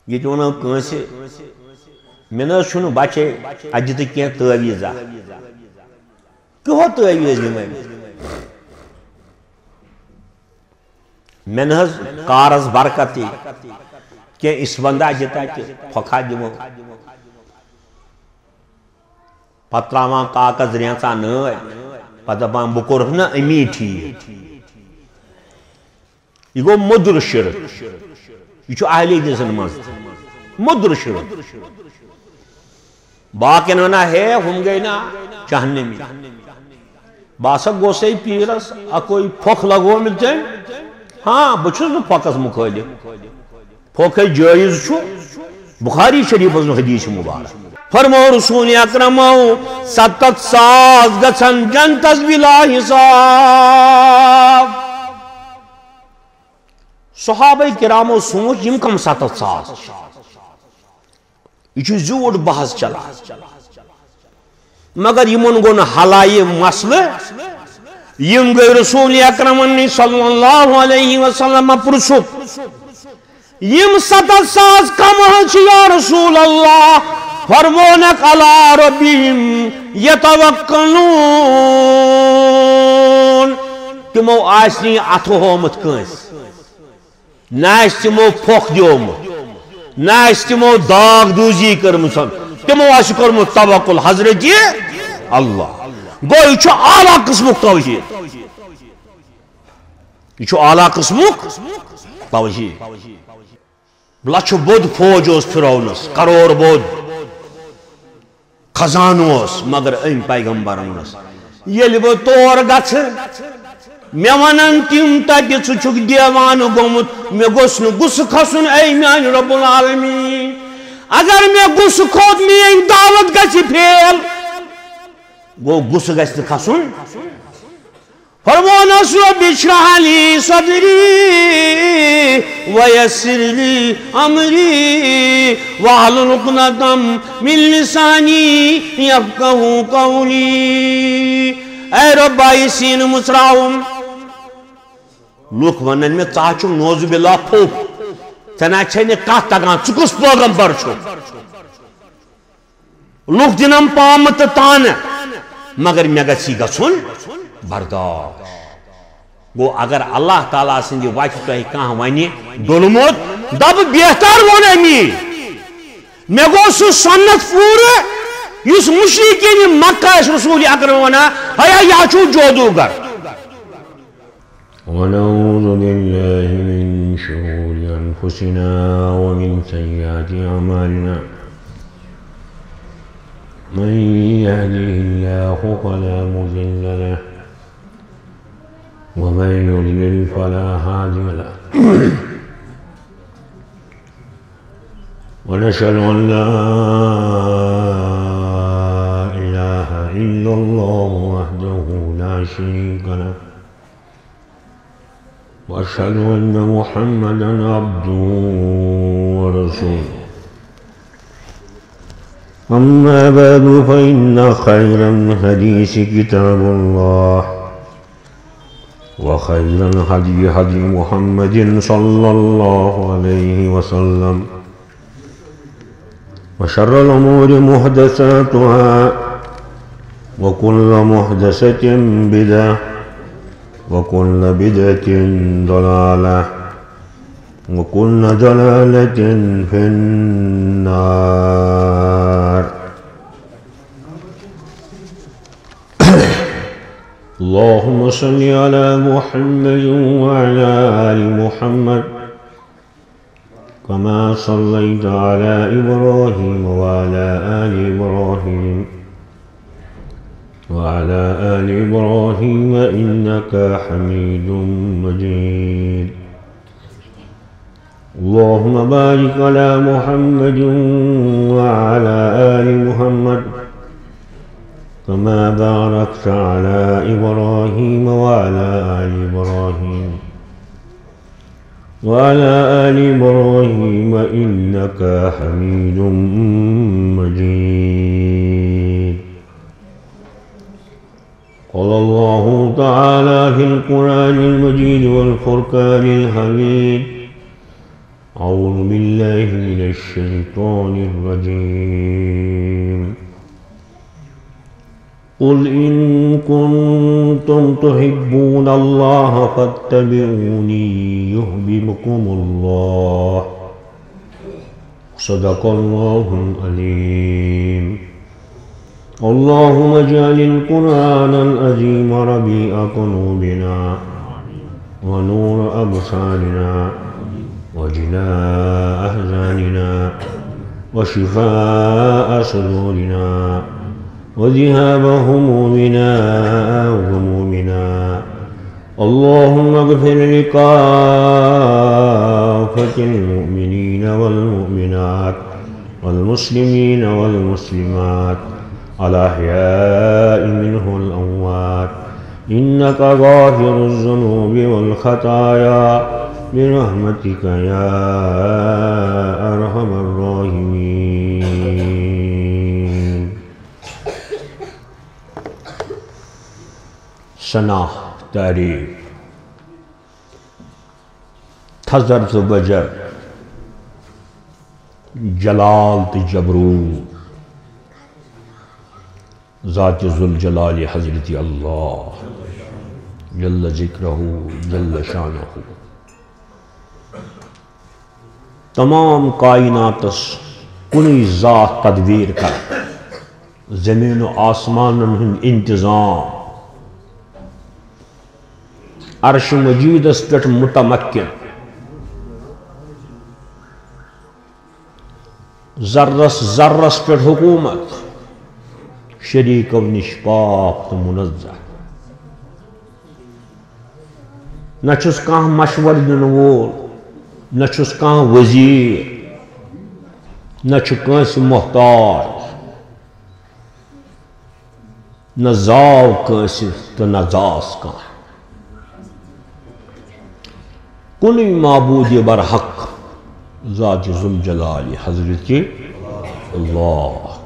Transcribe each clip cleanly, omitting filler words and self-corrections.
یہ ونو کنس مے چھن بچے اجہ تو کی تعویذہ کہو تعویذ دمے مے کارس برکت کی اس بندہ اجہ تک پھکھا دمو پتہ تراوان کاغذ ریژا نٲے پتہ دپان بہ کورُکھ نا امی ٹھیک یہ گو مدر شرک یہ اہل حدیثن مز مدر شرک باقین ونا ہے ہم گئی نا جہنمی باسا گوسے پیرس اکوئی پھوک لگو ملتے ہاں بچھس نا پھوکس مخالف پھوک جائز چھو بخاری شریف حدیث مبارک فرمو رسول اکرم 7 ساس گژھن جنتس بلا حساب صحابہ کرامو سوچ یم کم 7 ساس یہ زیوٹ بحث چلا مگر یمن گو حلائے مسئلہ یم گئی رسول اکرم صلی اللہ علیہ وسلم پرسک یم 7 ساس کم یا رسول اللہ فرمونک علی ربیم یتوکلون تمو آسنی اتھو ہومت کنس ناس تمو پھوک دیومت ناس تمو داغ دوزی کرمسن تمو آس کرمت توکل حضرت اللہ گو یہ اعلیٰ قسمک توحید یہ اعلیٰ قسمک توحید لچھ بود فوج اس فرعونس کروڑ بود خزانوس مگر ام پیغمبر ونس یل بہ تور گھ مے ونن تم تت ثھک دیوان گومت مے گوس نہ گس کھسن اے میان رب العالمین اگر مے گس کھوت میٲنۍ دعوت گژھِ پھیل گو گس گژھِ نہٕ کھسن فرمونس رب اشرح لی صدری ویسر لی امری واحلل عقدۃ من لسانی یفقہوا قولی اے رب آئی سین مصراؤن لوک ونن میں ژاچم نوز باللہ پھوک ژےٚ چھے نہٕ کتھ تگان ژٕ کُس پیغمبر چھُکھ لوک دِنم پامہٕ تہٕ تانہٕ مگر مےٚ گژھِ گژھُن برداشت گو اگر اللہ تعالیٰ سندی وجہ تہ کھانا ونہ ڈولمت دب بہتر وون امی مے گو سہ سنت پور اس مشرکین مکہ رسول اکرم ونا ہیا یہ چھو جادوگر ونعوذ باللہ من شرور انفسنا ومن سیئات اعمالنا من يهده الله فلا مضل له ومن يضلل فلا هادي له ونشهد ان لا اله الا الله وحده لا شريك له واشهد ان محمدا عبده ورسوله اما بعد فان خير الحديث كتاب الله وخير الهدي هدي محمد صلى الله عليه وسلم وشر الأمور محدثاتها وكل محدثة بدعة وكل بدعة ضلالة وكل ضلالة في النار اللهم صل على محمد وعلى آل محمد كما صليت على إبراهيم وعلى آل إبراهيم وعلى آل إبراهيم إنك حميد مجيد اللهم بارك على محمد وعلى آل محمد كما باركت على إبراهيم وعلى آل إبراهيم إنك حميد مجيد قال الله تعالى في القرآن المجيد والفرقان الحميد أعوذ بالله من الشيطان الرجيم قل إن كنتم تحبون الله فاتبعوني يحببكم الله صدق الله العليم اللهم اجعل القرآن العظيم ربيع قلوبنا ونور أبصارنا وجلاء أحزاننا وشفاء صدورنا وذهاب همومنا وغمومنا اللهم اغفر لكافة المؤمنين والمؤمنات والمسلمين والمسلمات الأحياء منه الأموات إنك غافر الذنوب والخطايا برحمتك يا أرحم الراحمين. ثنا تعریف تھزر تو بجر جلال تو جبروت ذات ذوالجلال حضرت اللہ جل ذکرہ جل شانہ تمام کائناتس کنی ذات تدبیر کر زمین و آسمان ہند انتظام عرش مجیدس پہ متمکن ذرس ذرس پہ حکومت شریکو نش پاک تو منزہ نہ چھس کان مشور دن وول نہ چھس کان وزیر نہ چھ کانس محتاج نہ زاو کانس تو نہ زاس کان کنی معبود برحق ذات ذوالجلال حضرت اللہ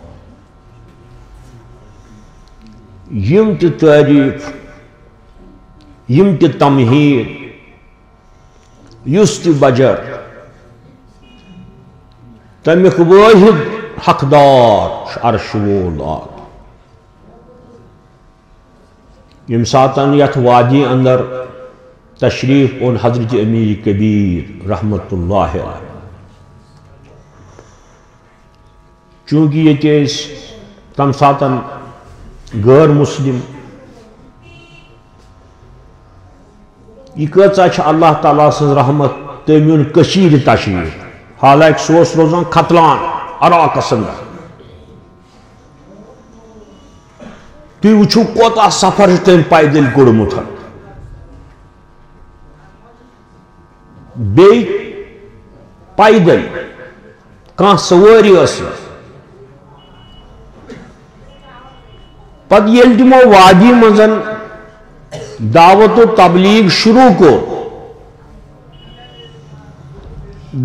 یم تی تعریف یم تی تمہید یس تی بجر تمیک واحد حقدار عرش وول یم ساتن یت وادی اندر تشریف اون حضرت امیر کبیر رحمت اللہ علیہ چونکہ یہ چیز تم ساتن غیر مسلم یہ کچھ اللہ تعالیٰ سن رحمت تمیون کشیر تشریف حالانکہ سوس روزان کھتلان عراق اندر تھی وچھو کوتا سفر تم پیدل کورمت بی پیدل کان سواری اس پت یل تمو وادی مزن دعوت و تبلیغ شروع کو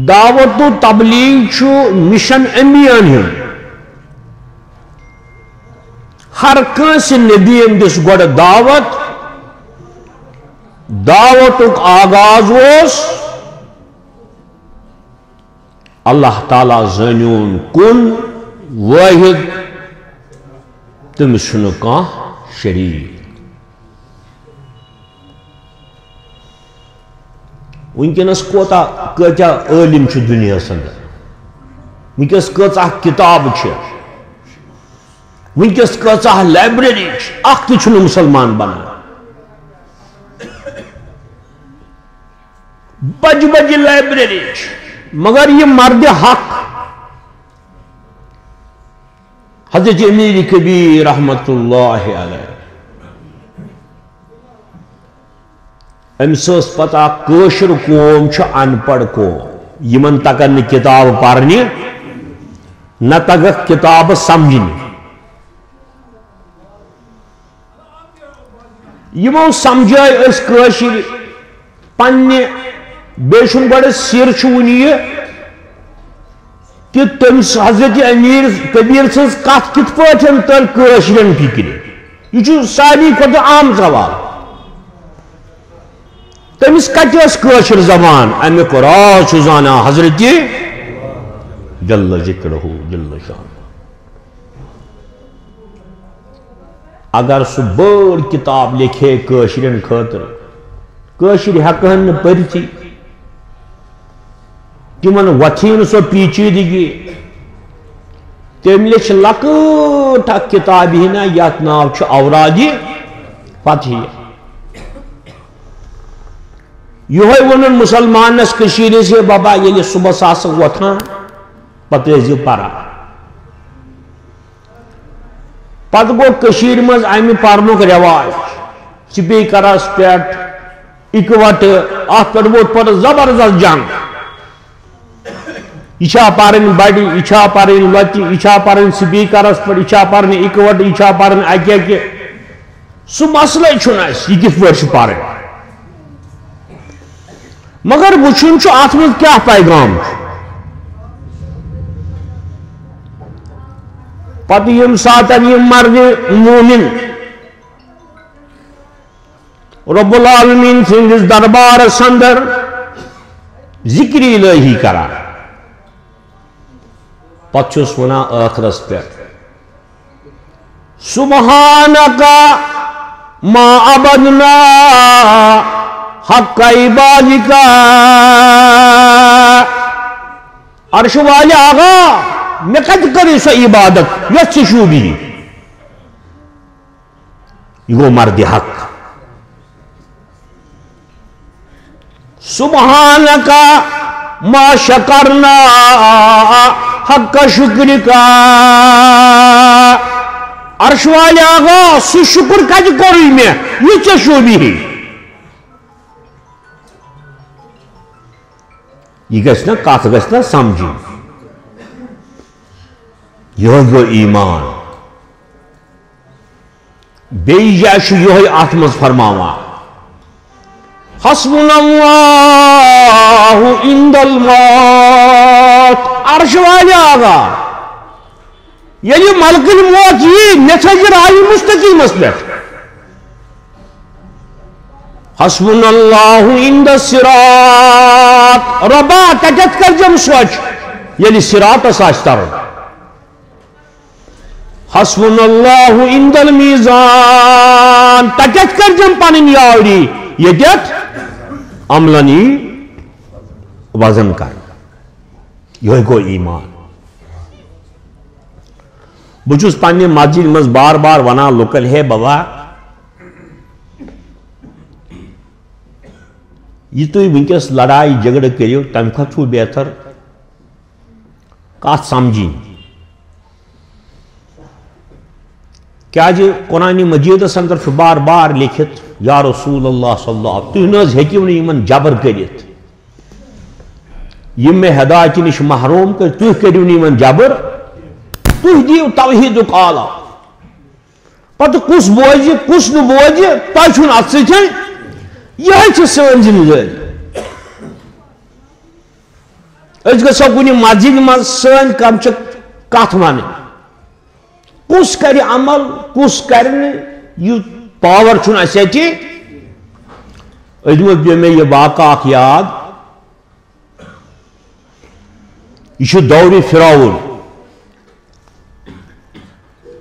دعوت و تبلیغ چھو مشن امیان ہن ہر کنس نبی اندس گوڑ دعوت آغاز اس اللہ تعالیٰ زنیون کن واحد تمس کا شریک ونکس کوتا کتا عالم دنیا اندر ونکس کتا کتاب ونکس کتا لائبریری اخ تہ مسلمان بنا بج بج لائبریری مگر یہ مرد حق حضرت امیر کبیر رحمت اللہ علیہ امس پتہ کاشر قوم ان پڑھ قوم یمن تگن کتاب پرنی نہ تگک کتاب سمجھنی یمو سمجھائے اس کاشر پنہ بیشن بڑے سیر ونی کہ تمس حضرت امیر کبیر سز کت کت پاٹھن تل کاشرن فکر یہ ساری کھت عام سوال تمس کتس کاشر زبان امیک راز زانا حضرت جل ذکرہ جل شان. اگر سہ بڑ کتاب لکھے کاشرین خاطر کاشر ہکن پرتی تمن وتھی سو پیچیدگی تم لچھ لکٹ کتاب ہی نا یت ناو چھ اوراد فتحیہ. یہ ون مسلمانس کشیر سے بابا یل صبح آس وتھان پتہ ٲسِو پران. پتہ گو کشیر مز امہ پرنک رواج سپیکرس پہ اکوٹ ات پہ ووت پتہ زبردست جنگ. یہ پرن بڑی یہ پرن لۄتہِ یہ پرن سپیکرس پہ یہ پرن اکوٹ یہ پرن اکہ اکہ سہ مسئلے چھُنہٕ اَسہِ یہ کِتھ پٲٹھۍ چھُ پرن. مگر وچھُن چھُ اتھ منٛز کیٛاہ پیغام چھُ. پتہ یم ساتن یم مرد مومن رب العالمین سندس دربارس اندر ذکر الہی کران پتہ چھُس ونان ٲخرس پہ سبحانک ما عبدنا حق عبادک. عرش والے آغا میں کت کری سو عبادت یت سے شوبی. یہ گو مرد حق. سبحانک ما شکرنا حق شکرکا. عرش والے آغا سو شکر کت کری میں یت سے شوبی. یہ گژھِ نا کت گژھِ نا سمجھی. یہ گو ایمان. بیٚیہِ جایہِ چھُ یِہوٚے اتھ منٛز فرماوان حسبنا اللہ عند الموت. عرش والے آغا ییٚلہِ ملکٕنۍ موت یی مےٚ تھٲیزِ راہہِ مستقیٖمس پٮ۪ٹھ. حسبنا اللہ عند الصراط. ربا تتٮ۪تھ کٔرزٮ۪م سوچ ییٚلہِ صراطس آسہِ ترُن. حسبنا اللہ عند المیزان. تتٮ۪تھ کٔرزٮ۪م پنٕنۍ یاوری ییٚتٮ۪تھ عملن یی وزن کرنہٕ. یِہوٚے گوٚو ایمان. بہٕ چھُس پننہِ مسجد منٛز بار بار ونان لُکن ہے بابا یہ تُہۍ وٕنکٮ۪س لڑائی جھگڑٕ کٔرِو تمہِ کھۄتہٕ چھُو بہتر کتھ سمجھِنۍ. کیٛازِ قرآنِ مجیدس اندر چھُ بار بار لیکھِتھ یا رسول اللہ صلی اللہ علیہ وسلم تُہۍ نہٕ حظ ہیٚکِو نہٕ یِمن جبر کٔرِتھ. یِم مےٚ ہدایتہِ نِش محروم کٔرۍ تُہۍ کٔرِو نہٕ یِمن جبر. تُہۍ دِیِو توحیٖدُک عالا. پتہٕ کُس بوزِ کُس نہٕ بوزِ تۄہہِ چھُنہٕ اتھ سۭتۍ. یِہوٚے چھِ سٲنۍ ذمہٕ دٲری. أسۍ گژھو کُنہِ مسجد منٛز سٲنۍ کم چھِ کتھ ونٕنۍ. کُس کرِ عمل کُس کرِ نہٕ یہِ پاور چھُنہٕ اَسہِ اَتہِ. أزمہِ پیوٚو مےٚ یہِ واقعہٕ اکھ یاد. یہ چھُ دورِ فرعون.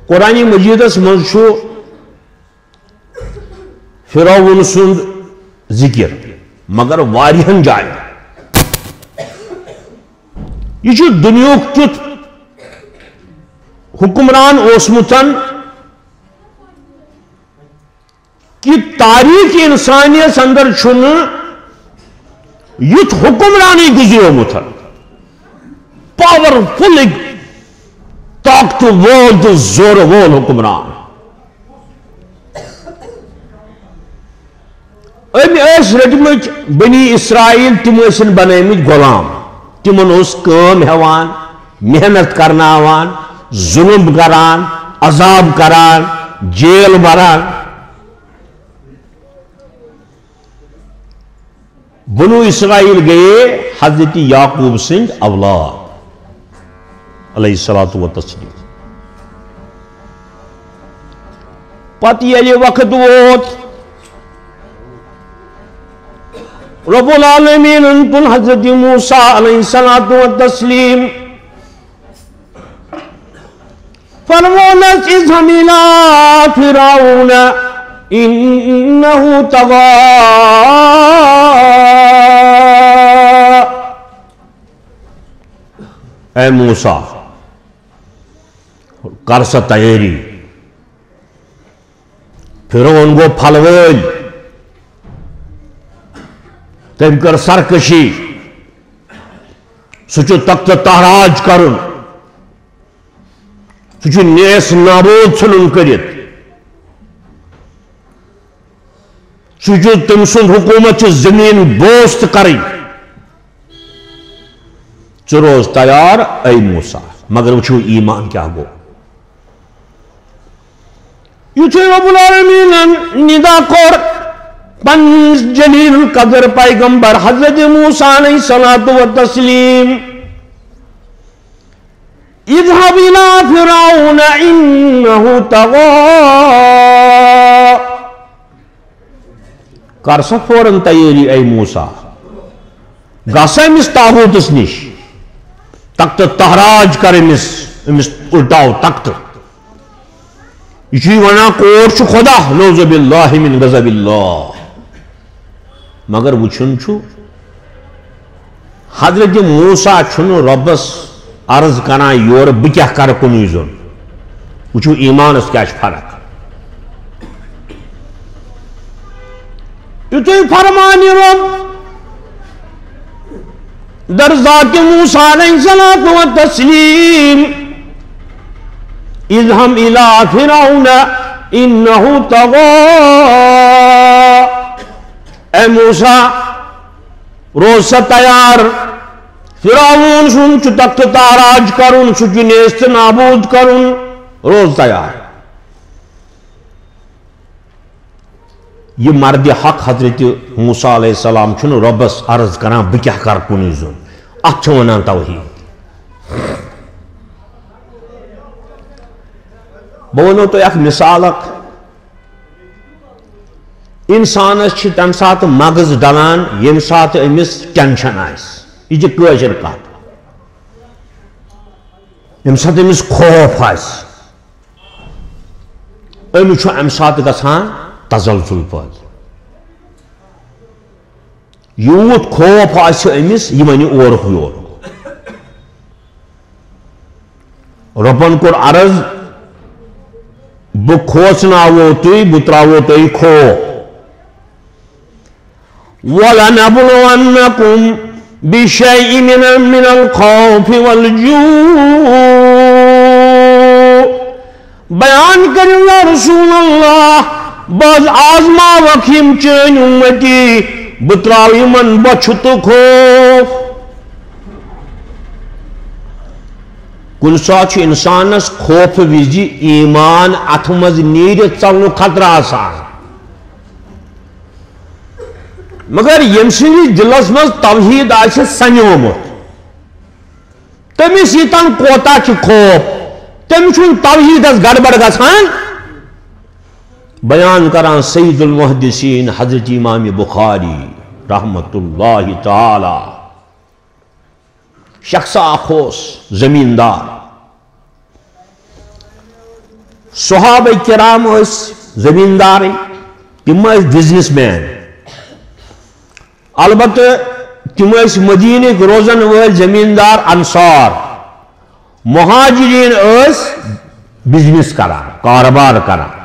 قرآنِ مجیدس منٛز چھُ فرعون سُنٛد ذکر مگر واریاہن جاین. یہ چھُ دُنیُہُک تیُتھ حکمران اوسمُتن کہ تاریخ انسانیت اندر چھُنہٕ یُتھ حکمرانٕے گُزریومُت. پاورفل طاقتہٕ وول تہٕ زورٕ وول حکمران. أمۍ ٲسۍ رٔٹمٕتۍ بنی اسرائیل تِم ٲسِن بنٲومٕتۍ غلام. تِمن اوس کٲم ہٮ۪وان محنت کرناوان ظلم کران عذاب کران جیل بران. بنو اسرائیل گئے حضرت یعقوب سٕنٛدۍ اولاد علیہ الصلوۃ والتسلیم. پتہٕ ییٚلہِ وقت ووت رب العالمین تن حضرت موسیٰ علیہ الصلوۃ والتسلیم فرمونس اذهب الى فرعون انه طغى اے موسیٰ کر سا تیاری فرعون گو پھلوٲلۍ تم کر سرکشی سہ تخت تہراج کرن سہ نیس نابود ژھنن کرت سہ تم سند حکومت زمین بوست کریں ژٕ روز تیار اے موسیٰ مگر وچھو ایمان کیا گو یُتھُے رب العالمین ندا کور پنس جلیل القدر پیغمبر حضرت موسیٰ علیہ الصلوۃ والتسلیم اذهب الى فرعون انه طغى کر سا فوراً تیاری اے موسیٰ گژھ امس تاغوتس نش تخت تہراج کر امس الٹاو تخت یہ ونان کور خدا نعوذ باللہ من غضب اللہ مگر وچھن چھو حضرت موسیٰ چھن ربس عرض کران یور بہ کیا کر کنوی زون وچھو ایمانس کیا فرق یُتھُے فرمانہِ رب در ذات موسیٰ علیہ الصلوۃ والتسلیم اذهب الى فرعون انه طغى اے موسیٰ روز سا تیار فرعون سن تخت تہراج کرن سہ نیست نابود کرن روز تیار یہ مرد حق حضرت موسیٰ علیہ السلام چھن ربس عرض کران بہ کیا کر کنوی زون اتھ ونان توحید بہ ونو تہ اخ مثال اخ انسانس تم سات مغز ڈلان یم سات امس ٹینشن آس یہ قٲشر کت یم سات امس خوف آس امس ام سات گژھان تزلزل پٲدٕ یوٗت خوف آسہِ أمِس یہِ وَنہِ اورُک یورُک رۄبن کوٚر عرض بہٕ کھوژناوو تُہۍ بہٕ ترٛاوو تۄہہِ خوف وَلَنَبْلُوَنَّكُمْ بِشَيْءٍ مِّنَ الْخَوْفِ وَالْجُوعِ بیان کٔرِو یا رسول اللہ بز آزما وکھیم چین امتی بتراو یمن بچھت خوف کل سات انسانس خوف وزی ایمان اتمز نیر ژلنُک خطرہ آسان مگر یم سٕنٛدِس دلس مز توحید آسہِ سنیومُت تٔمِس ییٚتٮ۪ن کوتاہ چھُ خوف تٔمِس چھُنہٕ توحیدس گڑبڑ گژھان بیان کران سید المحدثین حضرت امام بخاری رحمت اللہ تعالی شخص اخوس زمیندار صحابہ کرام اس زمیندار تم بزنس مین البتہ تم مدینہ روزن ول زمیندار انصار مہاجرین بزنس کران کاروبار کران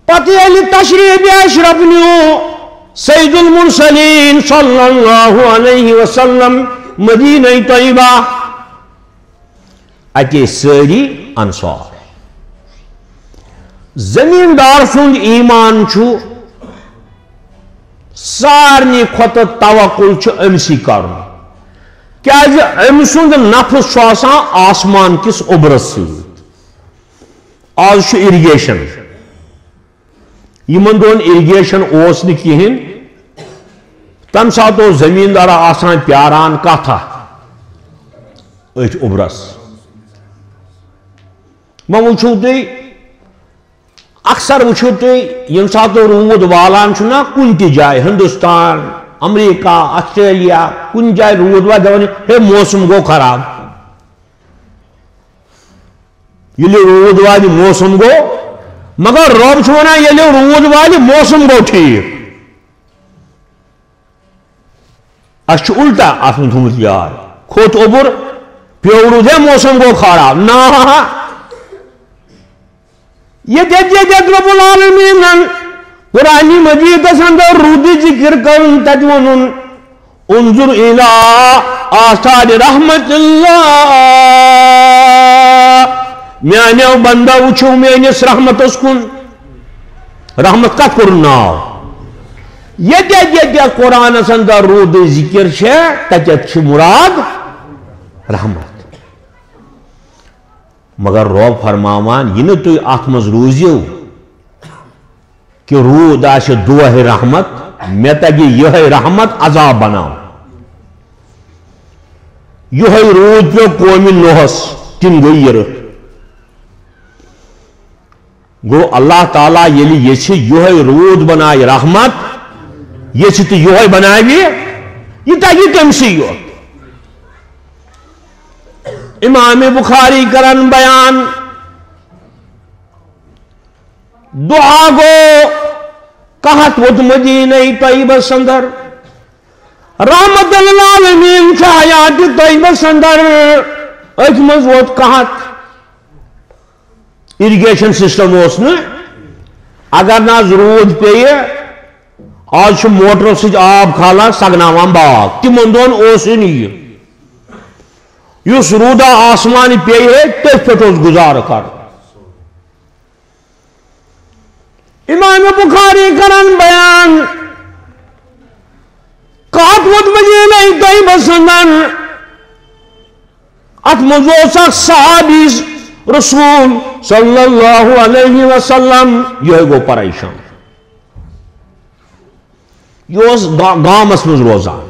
پتہ ییٚلہِ تشریف اشرف نیو سید المرسلین صلی اللہ علیہ وسلم مدینہ طیبہ اتے ساری انصار زمیندار سند ایمان چھُ سارنی کھۄتہٕ توکل چھُ أمسٕے کرُن کیازِ أمۍ سُنٛد نفس چھُ آسان آسمان کِس اوٚبرس سۭتۍ آز چھُ اِرگیشن یمن دون اِرگیشن اوس نہٕ کِہیٖنۍ تمہِ ساتہٕ اوس زمیٖندار آسان پیاران کتھا أتھۍ اوٚبرس وۄنۍ وٕچھِو تُہۍ اکثر وچھو تھی یم سات رود والان چھنا کن تی جائے ہندوستان امریکہ آسٹریلیا کن جائے رود وا دونی ہے موسم گو خراب یلی رود والی موسم گو مگر رب چھونا یلی رود والی موسم گو ٹھیک اچھ الٹا آسن تھومت یار کھوت اوبر پیورو دے موسم گو خراب نا یہ دیت رب العالمین قرآن مجید اندر رودی ذکر کرن تجونن انظر الى آثار رحمت اللہ میانیو بندہ وچھو مینس رحمت اسکن رحمت کا کرناو یہ قرآن اندر رودی ذکر چھے تجت مراد رحمت مگر رب فرماوان یہ نہ تھی ات مز روزیو کہ رود آس دہ رحمت مے تگہ یہ رحمت عذاب بناو یہ رود پہ قومی نوحس تم گئی رت گو اللہ تعالیٰ یلی یہ رود بنائے رحمت یہ تو یہ بنائے یہ تگہ تمسی یوت امام بخاری کرن بیان دعا گو کہت وت مدینہ طیبہ سندر رحمت للعالمین حیات طیبہ سندر ات مز وت کہت اریگیشن سسٹم اس نا اگر نا رود پیے آج موٹر سے آب کھالا سگناوان باغ تمن دون اس نہیں یس رودا آسمان پیے تیس پہ گزار کر امام بخاری کرن بیان کات وت مدینہ طیبہ سندر ات مزوسک صحابی رسول صلی اللہ علیہ وسلم یہ گو پریشان یہ گامس مز روزان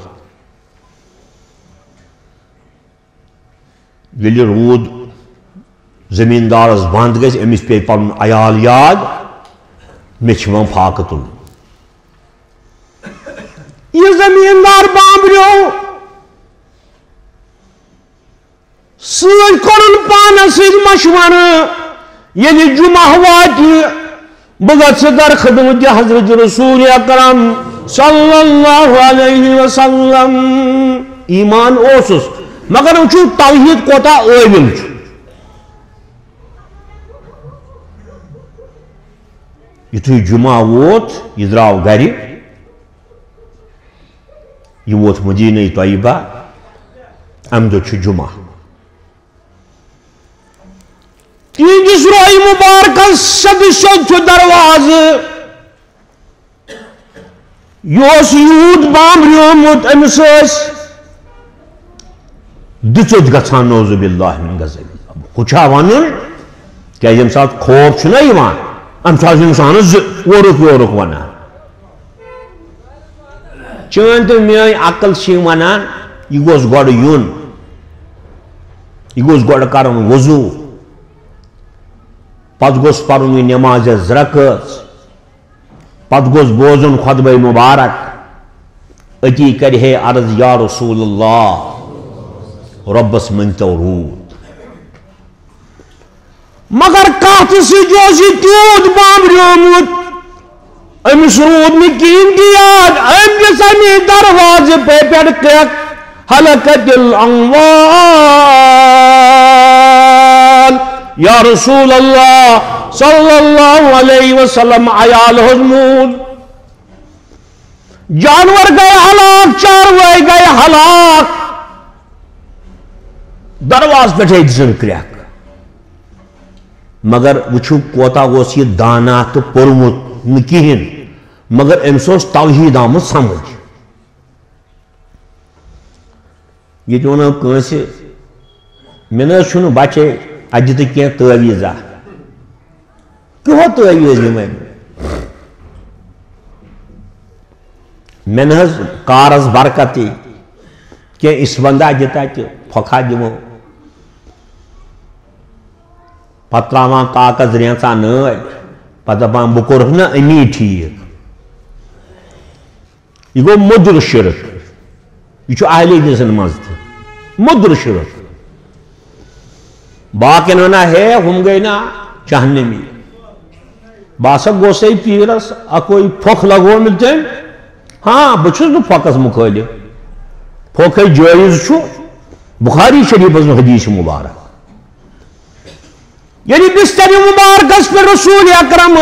یلی رود زمیندارس بند گژھِ أمِس پیٚیہِ پنُن عیال یاد مےٚ چھِ وۄنۍ فاقہٕ تُلُن یہ زمیندار بامبریو سۭتۍ کوٚرُن پانس سۭتۍ مشورٕ ییٚلہِ جمعہ واتہِ بہٕ گژھٕ در خدمت حضرت رسول اکرم صلی اللہ علیہ وسلم ایمان اوسُس مگر وچھو توحید کوتا عٲوِل چھُ یُتھُے جمعہ ووت یہ درٛاو گرِ یہ ووت مدینہ طیبہ امہِ دۄہ چھُ جمعہ تہنٛدِس روح مبارکس سیٚدِ سیٚود چھُ دروازٕ یہِ اوس یوٗت بامبریومُت أمِس ٲسۍ دِژٕتھ گژھان نعوذ باللہ من غضب ہُہ چھا وَنُن کیٛازِ ییٚمہِ ساتہٕ خوف چھُنہ یِوان اَمہِ ساتہٕ چھُ اِنسانس اورُک یورُک وَنان چٲنۍ تہٕ میٲنۍ عقل چھِ وَنان یہِ گوٚژھ گۄڈٕ یُن یہِ گوٚژھ گۄڈٕ کَرُن وضوٗ پتہٕ گوٚژھ پرُن یہِ نٮ۪مازِ زٕ رکٲژ پتہٕ گوٚژھ بوزُن خۄطبہ مُبارک أتی کرِ ہے عرض یا رسول اللہ رۄبس مٔنگتو روٗد مگر کتھ سۭتۍ اوس یہِ تیوٗت بامبریومُت أمِس روٗد نہٕ کِہیٖنۍ تہِ یاد أمۍ دِژ اَمے دروازٕ پٮ۪ٹھ کرٛٮ۪کھ ہلکت الاموال یا رسول اللہ صلی اللہ علیہ وسلم عیال حظ موٗد جانور گئے ہلاک چاروٲے گئے ہلاک درواز پٮ۪ٹھے دِژٕن کرٛٮ۪کھ مگر وٕچھِو کوتاہ اوس یہِ دانا تہٕ پوٚرمُت نہٕ کِہیٖنۍ مگر أمِس اوس توحیٖد آمُت سمجھ ییٚتہِ وَنو کٲنٛسہِ مےٚ نہٕ حظ چھُنہٕ بچے اَتہِ دِتہٕ کینٛہہ تٲویٖزا کٕہو تٲویٖز نِمے مےٚ نہٕ حظ کارس برکتٕے کینٛہہ اِسوندہ دِ تَتہِ پھۄکھا دِمو پتہٕ ترٛاوان کاکز رینٛژا نٲلۍ پتہ دپان بہ کورُکھ نا امی ٹھیک یہ گو مدر شرک یہ اہل حدیثن مز تہ مدر شرک باقین ونان ہے ہم گئی نا جہنمی باسا گوسے پیرس اکوئی پھوک لگو مل تم ہاں بچھس نہ پھوکس مخالف پھوک جائز چھو بخاری شریف حدیث مبارک یعنی بستر مبارکس پر رسول اکرم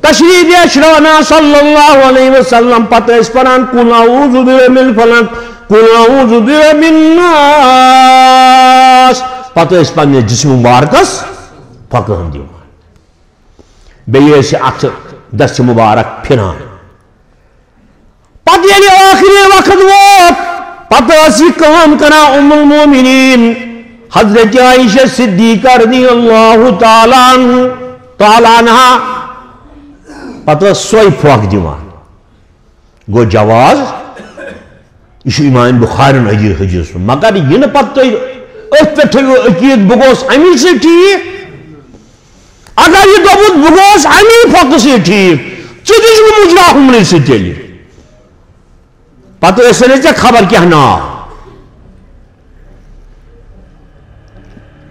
تشریف اشرانا صلی اللہ علیہ وسلم پتہ اس پران قل اعوذ برب الفلق قل اعوذ برب الناس پتہ اس پنہ جسم مبارکس پھکہن دِوان بیٚیہِ ٲسۍ اتھ دست مبارک پھران پتہ ییٚلہِ ٲخری وقت ووت پتہ ٲس یہِ کٲم کران ام المومنین حضرت عائشہ صدیقہ رضی اللہ تعالی عنہا پتہ سوئی پھوک دِوان گو جواز یہ امام بخاری حدیث مگر یہ نہ پتہ تُہۍ أتھۍ پٮ۪ٹھ تھٲیِو عقیٖد بہٕ گوس امی سۭتۍ ٹھیک اگر یہ دوٚپُت بہٕ گوس امی پھۄکہٕ سۭتۍ ٹھیک ژٕ تہِ چھُکھ مُجرا ہُمنٕے سۭتۍ تیٚلہِ پتہٕ ٲسۍ ژےٚ خبر کیٛاہ ناو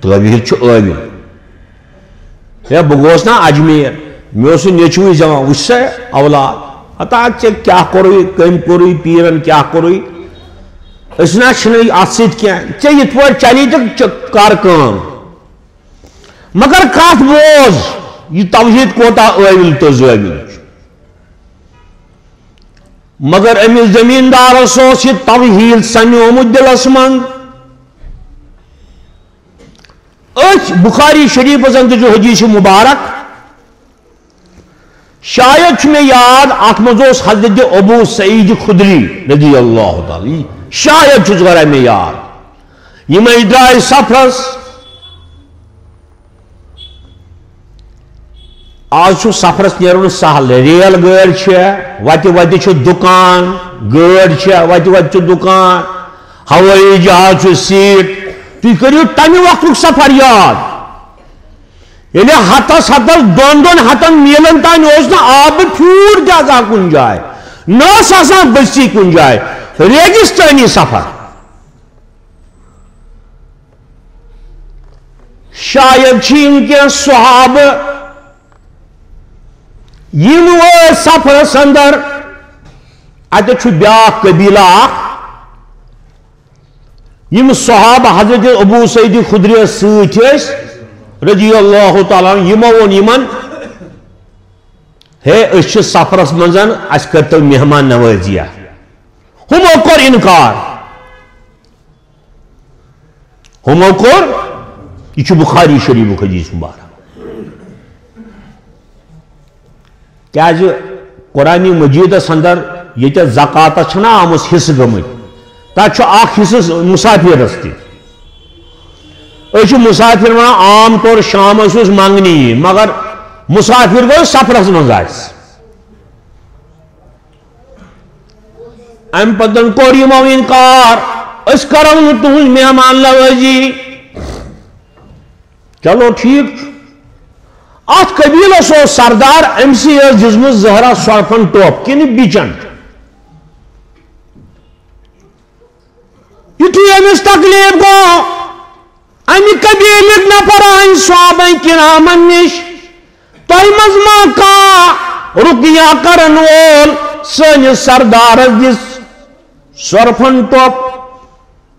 تٲویٖل چھُ ٲویل ہے بہٕ گوس نا اجمیر مےٚ اوس نیٚچوٕے زٮ۪وان وٕچھ سا اولاد ہتا ژےٚ کیٛاہ کوٚرُے کٔمۍ کوٚرُے پیٖرن کیٛاہ کوٚرُے أسۍ نا چھِنہٕ اَتھ سۭتۍ کیٚنٛہہ ژےٚ یِتھ پٲٹھۍ چلی تہٕ کر کٲم مگر کتھ بوز یہ توحید کوتاہ ٲویل تہٕ زٲویل چھُ مگر أمِس زمیٖندارس اوس یہِ توحید سمیومُت دلس منٛز أتھۍ بخاری شریفس اندر جو حدیث مبارک شاید چھُ مےٚ یاد اتھ منٛز اوس حضرت ابو سعید خدری رضی اللہ تعالی شاید چھُس کران مےٚ یاد یِمے درٛاے سفرس آج چھُ سفرس نیرُن سہل ریل گٲڑۍ چھےٚ وتہِ وتہِ چھُ دُکان گٲڑۍ چھےٚ وتہِ وتہِ چھُ دُکان ہوٲیی جہاز چھُ سیٖٹ تُہۍ کٔرِو تمہِ وقتُک سفر یاد ییٚلہِ ہتس دۄن ہتن میٖلن تانۍ اوس نہٕ آبہٕ پھیوٗر تہِ آسان کُنہِ جایہِ نہ ٲس آسان بٔستی کُنہِ جایہِ ریگِستٲنی سفر شاید چھِ یِم کینٛہہ صحابہٕ یِم وٲتۍ سفرس اندر اتہِ چھُ بیٛاکھ قبیٖلہٕ اکھ یِم صحابہٕ حضرت ابو سعید خدریس سۭتۍ ٲسۍ رضی اللہ تعالیٰ یِمو ووٚن یِمن ہے أسۍ چھِ سفرس منٛز اَسہِ کٔرۍتو مہمان نوٲزیہ ہُمو کوٚر اِنکار ہُمو کوٚر یہ چھُ بخاری شریفُک حدیث مبارک کیازِ قرآن مجیدس اندر ییٚتہِ زکاتس چھنا آمٕژ حصہٕ گٔمٕتۍ تتھ چھُ اکھ حصہٕ مُسافِرس تہِ أسۍ چھِ مُسافِر ونان عام طور شامس اوس منگنی مگر مُسافِر گوٚو سفرس منٛز آسہِ امہِ پتہٕ کوٚر یِمو اِنکار أسۍ کرو نہٕ تُہنٛز مہمان نوٲزی چلو ٹھیک ات قبیلس اوس سردار أمسٕے ٲس دِژمٕژ زہرا سۄرپھن ٹوپ کِنہٕ بِچن یُتھُے أمِس تکلیف گوٚو امہِ قبیٖلٕکۍ نفر آیہِ صحابہ کرامن نِش تۄہہِ منٛز ما کانٛہہ رُقیہ کرن وول سٲنِس سردارس دِژ سۄرپھن ٹوپ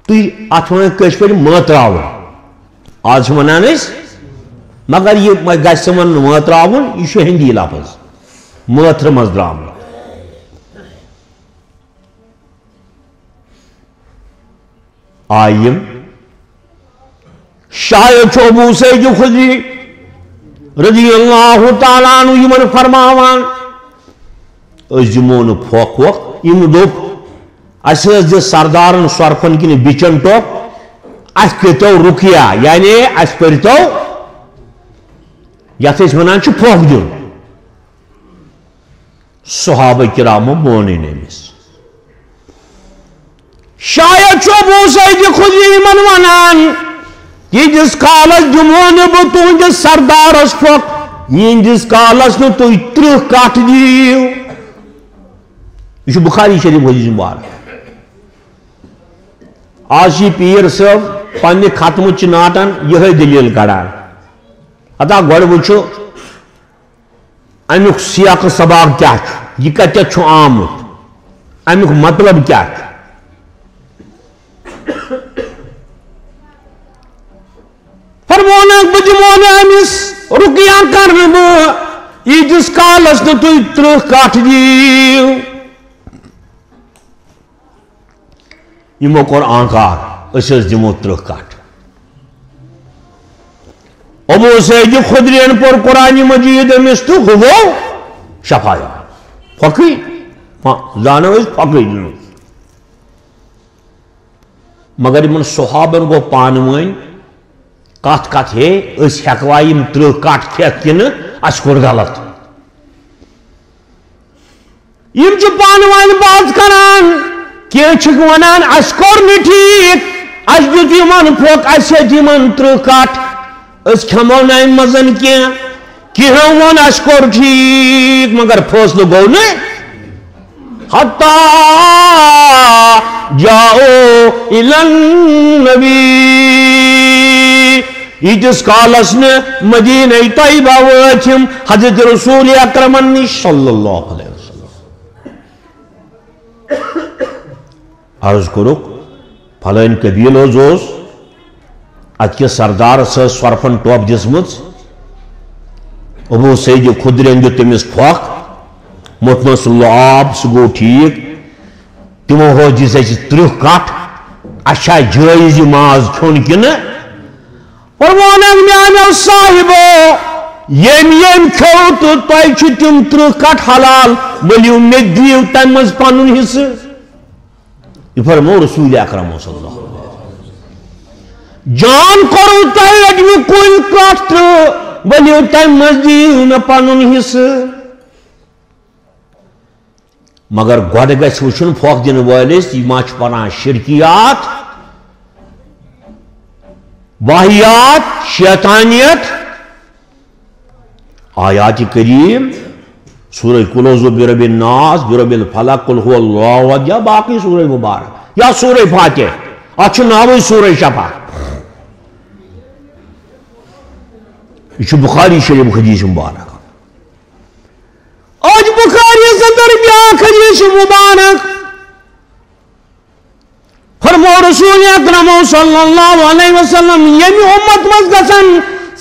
تُہۍ اتھ ونان کٲشِر پٲٹھۍ مٲتراوُن آز چھِ ونان أسۍ مگر یہ گژھِ تِمن مٲتراوُن یہِ چھُ ہِندی لفظ مٲترٕ منٛز درٛامُت آیہِ یِم شاید چھُ ابو سعید خدری رضی اللہ تعالیٰ عنہ یِمن فرماوان أسۍ دِمو نہٕ پھۄکھ وۄکھ یِمو دوٚپ اَسہِ حظ دِژ سردارن سۄرپھن کِنہٕ بِچن ٹوپ اَسہِ کٔرۍتو رُقیہ یعنی اَسہِ پٔرۍتو یتھ أسۍ ونان چھِ پھۄکھ دیُن صحابہ کرامو مونٕے نہٕ أمِس شاید چھُ ابو سعید خدری یِمن ونان ییٖتِس کالس دِمو نہٕ بہٕ تُہنٛدِس سردارس پھۄکھ یہندس کالس نو تھی 30 کٹ دیو. یہ بخاری شریف حدیث مبارک. آج یہ پیر صاحب پنہ ختم ناٹن یہ دلیل کڑان. اتا گوڑ وچھو امیک سیاق سباق کیا یہ کتھ آمت امیک مطلب کیا. فرمونا بجمونا امس رکیا کرنے بو ایدس کالس نو تھی 30 کٹ دیو. یمو کور آنکار اس دمو 30 کٹ. ابو سعید خدرین پر قرآن مجید امس تو ہو شفایا فقی زانو اس فقی. مگر من صحابن کو پانوین کت کت ہے اس ہیکوایم 30 کٹ کھیت کن اس کور غلط. یم چھ پانوین بات کران کی چھک ونان اس کور نہ ٹھیک اس دیت یمن پھوک اس ہیت یمن 30 کٹ اس کھمو نہ مزن کی ون اس کور ٹھیک مگر فیصلہ گو نا. حتی جاؤ الی النبی ایتس کالس نے مدینہ طیبہ وچم حضرت رسول اکرم صلی اللہ علیہ وسلم. عرض کرک پھلین قبیل اوس اتکہ سردار سورفن ٹوپ دسمت. ابو سعید خدرین دیت تمس پھوک متنس لعاب سہ گو ٹھیک. تمو ہو دس 30 کٹ اچھا جائز یہ ماز کھون کن. اور وونک میانو صاحبو یم کھو تو تہ تم 30 کٹ حلال ولو مے دیو تم مز پنن حصہ. یہ فرمو رسول اکرم صلی اللہ علیہ وسلم جان کرو تہ اجم کل کٹ ولو تم مز دیو مے پنن حصہ. مگر گوڑ گھس وچن پھوک دن والس یہ ما چھ پران شرکیات واہیات شیطانیت. آیات کریم سورہ قل اعوذ برب الناس برب الفلق قل هو اللہ احد یا باقی سورہ مبارک یا سورہ فاتحہ اتھ ناوی سورہ شفا. یہ بخاری شریف حدیث مبارک. آج بخاری صدر بیاک حدیث مبارک فرمو رسول اکرم صلی اللہ علیہ وسلم یمی امت مز گسن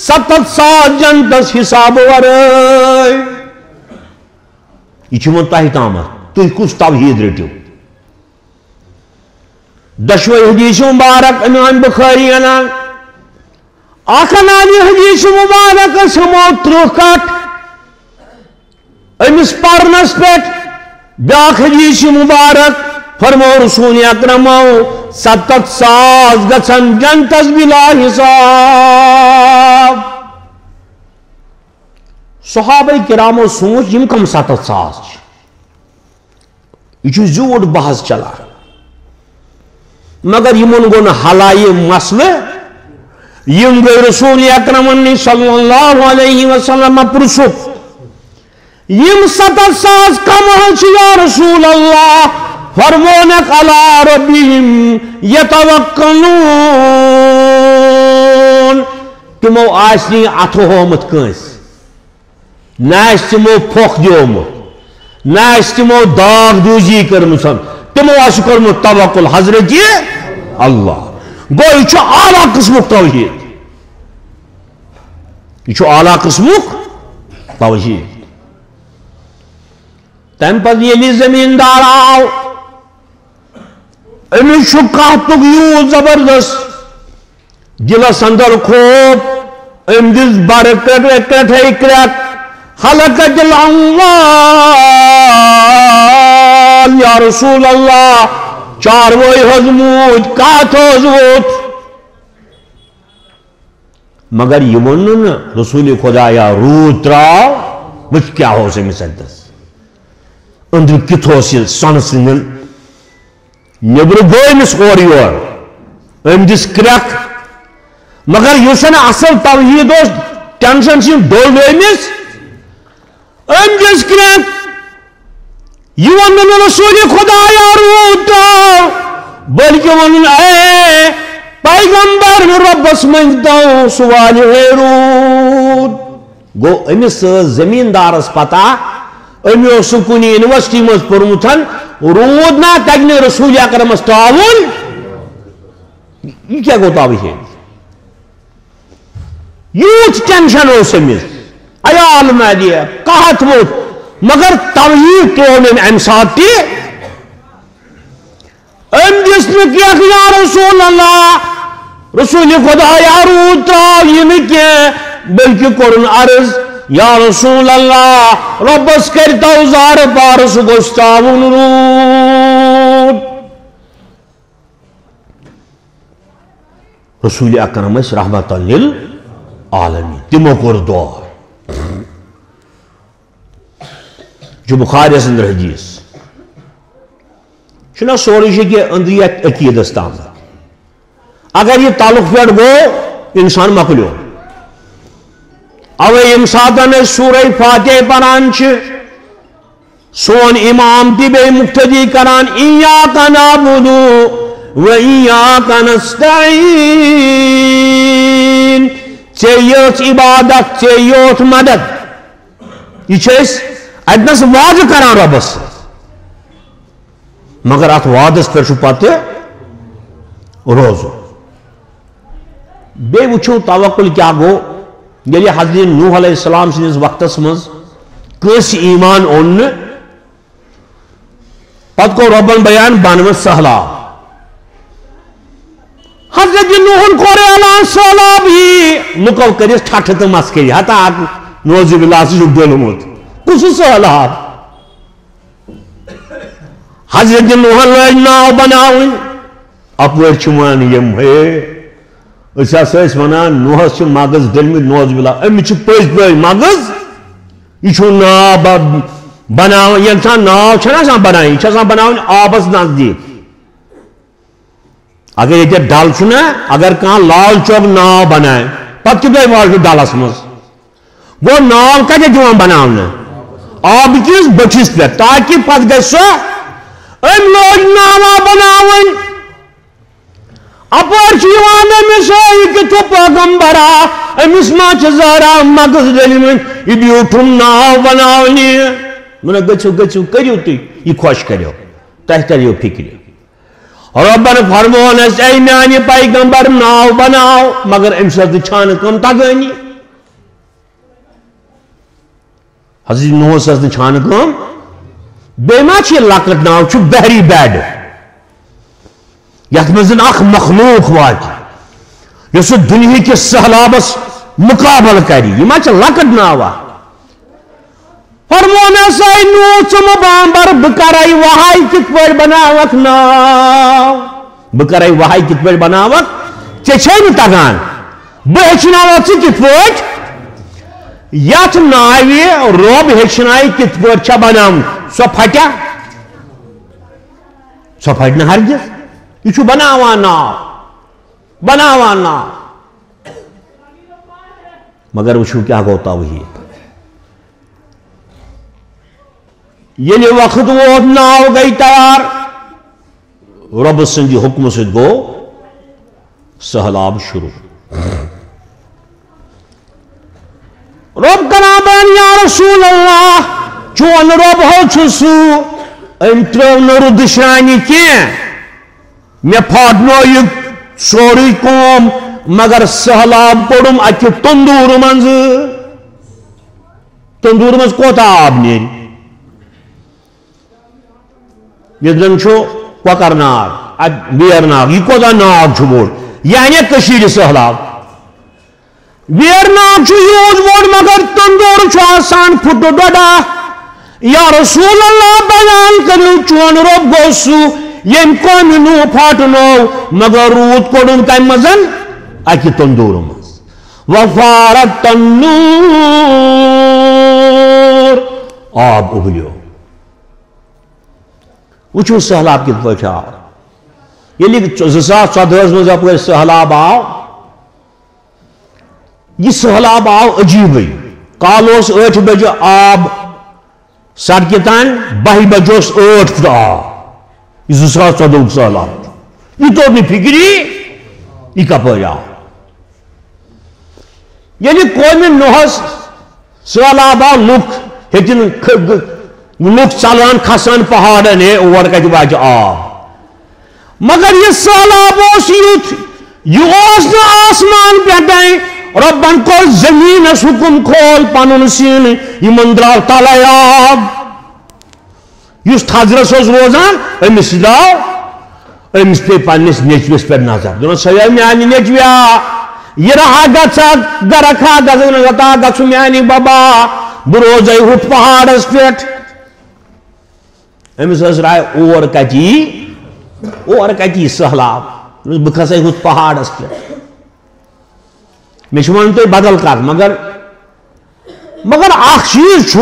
7 ساعت جنتس حساب ورائے. یہ من تہ تامت تھی کس توحید رٹو. دشوئی حدیث مبارک امام بخاری انان آخنانی حدیث مبارک سمو 30 کٹ امس پرنس پہ بیاک حدیث مبارک فرمو رسول اکرم 7 ساس گھن جنتس بلا حساب. صحابہ کرامو سوچ یم کم 7 ساس یہ زیوٹ بحث چلا. مگر یمن گو نا حلائی مسئلہ یم گئی رسول اکرم صلی اللہ علیہ وسلم پرسک یم 7 ساس کم یا رسول اللہ. فرمونک علی ربیم یتوکلون. تمو آسنی اتھو ہومت کنس نہ تمو پھوک دیومت نہ تمو داغ دوزی کرمسن تمو آس کورمت توکل حضرت اللہ. گو یہ اعلیٰ قسمک توحید یہ اعلیٰ قسمک توحید. تم پتہ یلی زمیندار آو امس کتک یوت زبردست دلس اندر خوب ام دس بڑ کٹھے کریک خلقت الاموال یا رسول اللہ چاروئی حض موت کات حض ووت. مگر یہ ون رسول خدا یا رود تراو وچ کیا ہو سے مسدس اندر کت ہو سے سن سنن نبر گوئمس اور یور ام دس کریک. مگر یہ اصل توحید ٹینشن سے ڈول ویمس ام جس کرت یہ ونن رسول خدا روٗد تراو بلکہ ونن اے پیغمبر ربس منگتو سوال روٗد گو امس زمیندارس پتہ امی کن یونیورسٹی مز پورمت روٗد نا تگہ رسول اکرمس تعاون یہ کیا گو توہین یوت ٹینشن اس امس عیال میدی قحط ووت مگر توحید ترون ام سات تہ ام دس نیا رسول اللہ رسول خدا روٗد تراو یہ نی بلکہ کورن عرض یا رسول اللہ ربس کرتو زار پار سہ گوس تعاون روٗد رسول اکرم رحمت للعالمین تمو کور دعا جو بخاری اندر حدیث چھنا سوری کہ اندریت عقیدس تام اگر یہ تعلق پہ گو انسان مکلیو اوے یم ساتن سورہ فاتح پران سون امام تہ بے مقتدی کران ایاک نعبد و ایاک نستعین ژے یوت عبادت ژے یوت مدد یہ اتنس وعدہ کران ربس مگر ات وعدس پہ پتہ روزو بے وچھو توکل کیا گو یلی حضرت نوح علیہ السلام سندس وقتس مز کس ایمان اون پت کو ربن بیان بانوت سہلاب حضرت نوح کور اعلان سہلاب ہی لکو کرس ٹھٹھ تو مسکری ہتا نوزی باللہ سے ڈولمت کس سہلاب حضرت نوح لگ ناو بناون اپور چمان یم ہے اس ونان نوحس مغز ڈلمت نوز باللہ امس پز پہ مغز یہ ناو بنا انسان ناو بنان یہ بنان آبس نزدیک اگر یہ ڈل نا اگر کان لال چوک ناو بنائے پتہ کت ڈلس مز گو ناو کتھ بنا آب کس بٹھس پہ تاکہ پتہ گھس سو ام لوگ ناوا بناون اپر امس کتو پیغمبرا امس ما زارا مغز ڈلمت یہ بیوٹھم ناو بناونی من گھو گھو کرو تھی یہ خوش کرو تہ تریو فکر ربن فرمونس اے میانہ پیغمبر ناو بناو مگر ام سات چھان کم تگانی حضرت نوح سات چھان کم بے ما لکٹ ناو بحری بیڈ یت مزن اخ مخلوق وات یس دنیا کس سہلابس مقابل کری یہ ما لکٹ ناوا فرمونس اے نوح ثم بامبر بکرائی وہائی کت پہ بناوک ناو بکرائی وہائی کت پہ بناوک ژے تگان بہ ہچناو ژٕ کت پہ یت ناوی رب ہچنائی کت پہ بناون سو پھٹیا سو پھٹ نا ہرگز یہ بناوان ناو مگر وچھو کیا گو توحید یل وقت ووت ناو گئی تیار رب سندی حکم ست گو سہلاب شروع رب کنا بین یا رسول اللہ چون رب ہو چھسو ام ترو نرد شانی کی میں پھاٹنو یہ سوری قوم مگر سہلاب پڑم اتھ تندور مز کوتا آب نیری یہ زن کۄکر ناگ ویر ناگ یہ کوتا ناگ بوڑ یعنی کشیر سہلاب ویر ناگ یوز بوڑ مگر تندور آسان پھٹ ڈوڈا یا رسول اللہ بیان کرو چون رب گوسو یم قوم نو پھاٹنو مگر رود کوڑن کم مزن اکی تندور مز وفارت تنور آب ابلیو وچھو سہلاب کت پہ آو یلی 2014 مز اپر سہلاب آو یہ سہلاب آو عجیب کالوس 8 بجے آب سڑکہ تان 12 بجے 8 فٹ آب یہ 2014 سہلاب یہ تو فکری یہ کپر آو یعنی قومی نوحس سہلاب آو لوگ ہیکن لوگ چلان کھسان پہاڑن ہے اور کت واتہ آب مگر یہ سہلاب یوت یہ آسمان پہ ربن کو زمینس حکم کھول پن سین یمن درو تلے آب اس تھزرس روزان امس درو امس پہ پنس نیچوس پہ نظر دن سا میانہ نیچویا یہ رہا گھا گرکھا گتا گھو میانہ بابا بہ روزے ہتھ پہاڑس پہ امس رائے اور کتی سہلاب بہ کھسے ہتھ پہاڑس پہ میں ون تھی بدل کر مگر اخ چیز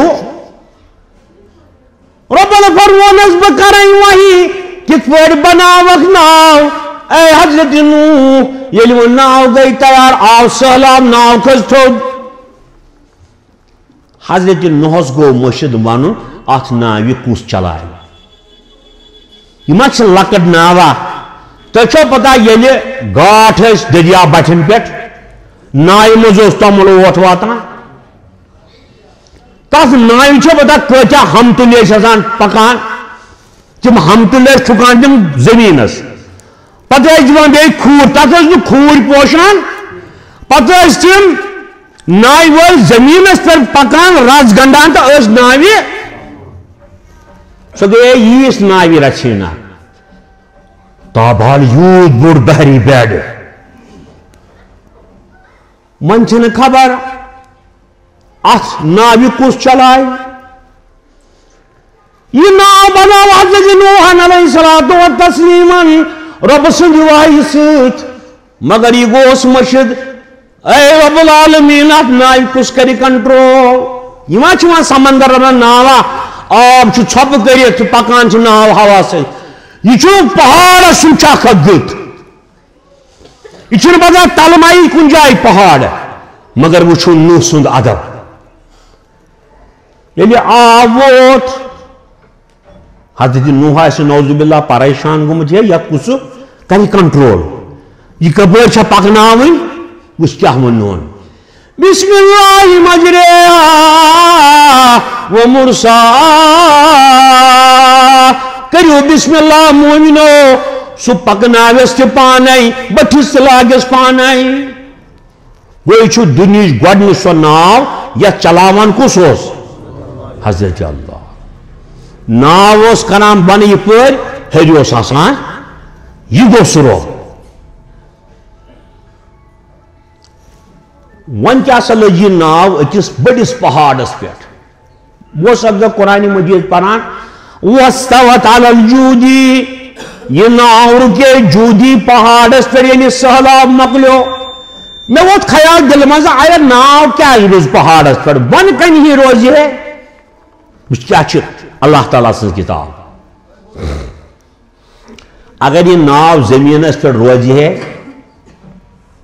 ربن فرمونس بہ کریں وہی کت پہ بناوک ناو اے حضرت نوح یل وہ ناو گئی تیار آو سہلاب ناو کھس تھوڑ حضرت نوحس گو مشد ون ات ناوی کس چلائے یہ ما لکٹ ناوا تھی چھو پتہ یل گاٹھ دریا بٹھن پہ نائ مز تومل اوٹ واتان تس نائ چھو پتہ کتیا ہمتلے پکان تم ہمتلے چھکان تم زمینس پتہ دان بی کھور تک کھور پوشان پتہ تم نائ ول زمینس پہ پکان رز گنڈان تو ناوی سو گئی یس ناوی رچھینا تابال یوت بوڑ بحری بیڈ من چھن خبر ات ناوی کس چلائے یہ ناو بناو حضرت نوح علیہ الصلوۃ والتسلیما رب سند وحی ست مگر یہ گوس مشد اے رب العالمین ات ناوی کس کری کنٹرول یہ ما چھوان سمندر رن ناوا آب چھ ژھوپ کرت پکان چھ ناو ہوا سے یہ چھ پہاڑ سن چھ گت یہ چھ پتہ تلمائی کن جائے پہاڑ مگر وچھو نوح سند ادب یعنی آب ووت حضرت نوح آسہ نعوذ باللہ پریشان گومت ہے یا کس کر کنٹرول یہ کپر چھ پکناون وچ کیا ونون بسم اللہ مجریہا و مرساہا کریو بسم اللہ مومنو سو پکناویس تہ پانے بٹھس تہ لاگس پانے وہی چھو دنیش گوڑنی سو ناو یا چلاوان کس اس حضرت اللہ ناو اس کرام بن یہ پر ہری اس آسان یہ گو سرو ون کیا سا لگی ناو اکس بڑس پہاڑس پہ وہ سب قرآن مجید پڑھان وَاسْتَوَتْ عَلَى الْجُودِ یہ ناو رکے جودی پہاڑس پہ یعنی سہلاب مکلیو میں وہ خیال دل مزا آیا ناو کیا روز پہاڑس پہ بن کن ہی روزی ہے کیا اللہ تعالیٰ سے کتاب اگر یہ ناو زمینس پہ روزی ہے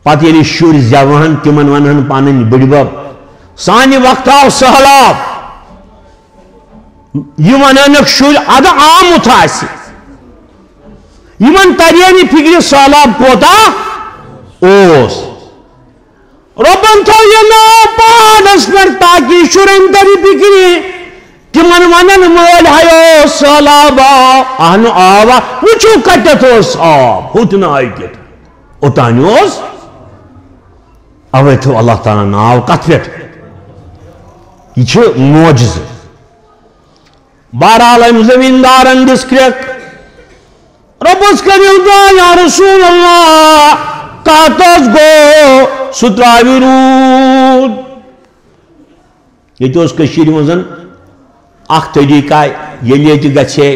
پتہ یعنی شر زیوان تمن ونہن پانن بڑی بب سانہ وقت آو سہلاب یہ ونانک شر ادا آمت آسی یمن ترینی فکر سہلاب کوتا اوس ربن تھو یہ ناو پہاڑس پہ تاکہ شرن تری فکری تمن ونن مول ہیو سہلاب آن آوا وچو کٹت اس آب ہوتن آئی کت اوتانی اس اوے تو اللہ تعالیٰ ناو کت پہ یہ چھ موجز بہرحال ام زمیندارن دس کرک ربس کریو دا یا رسول اللہ کاتس گو ستراوی رود یہ تو اس کشیر مزن اخ طریقہ یلی تی گچھے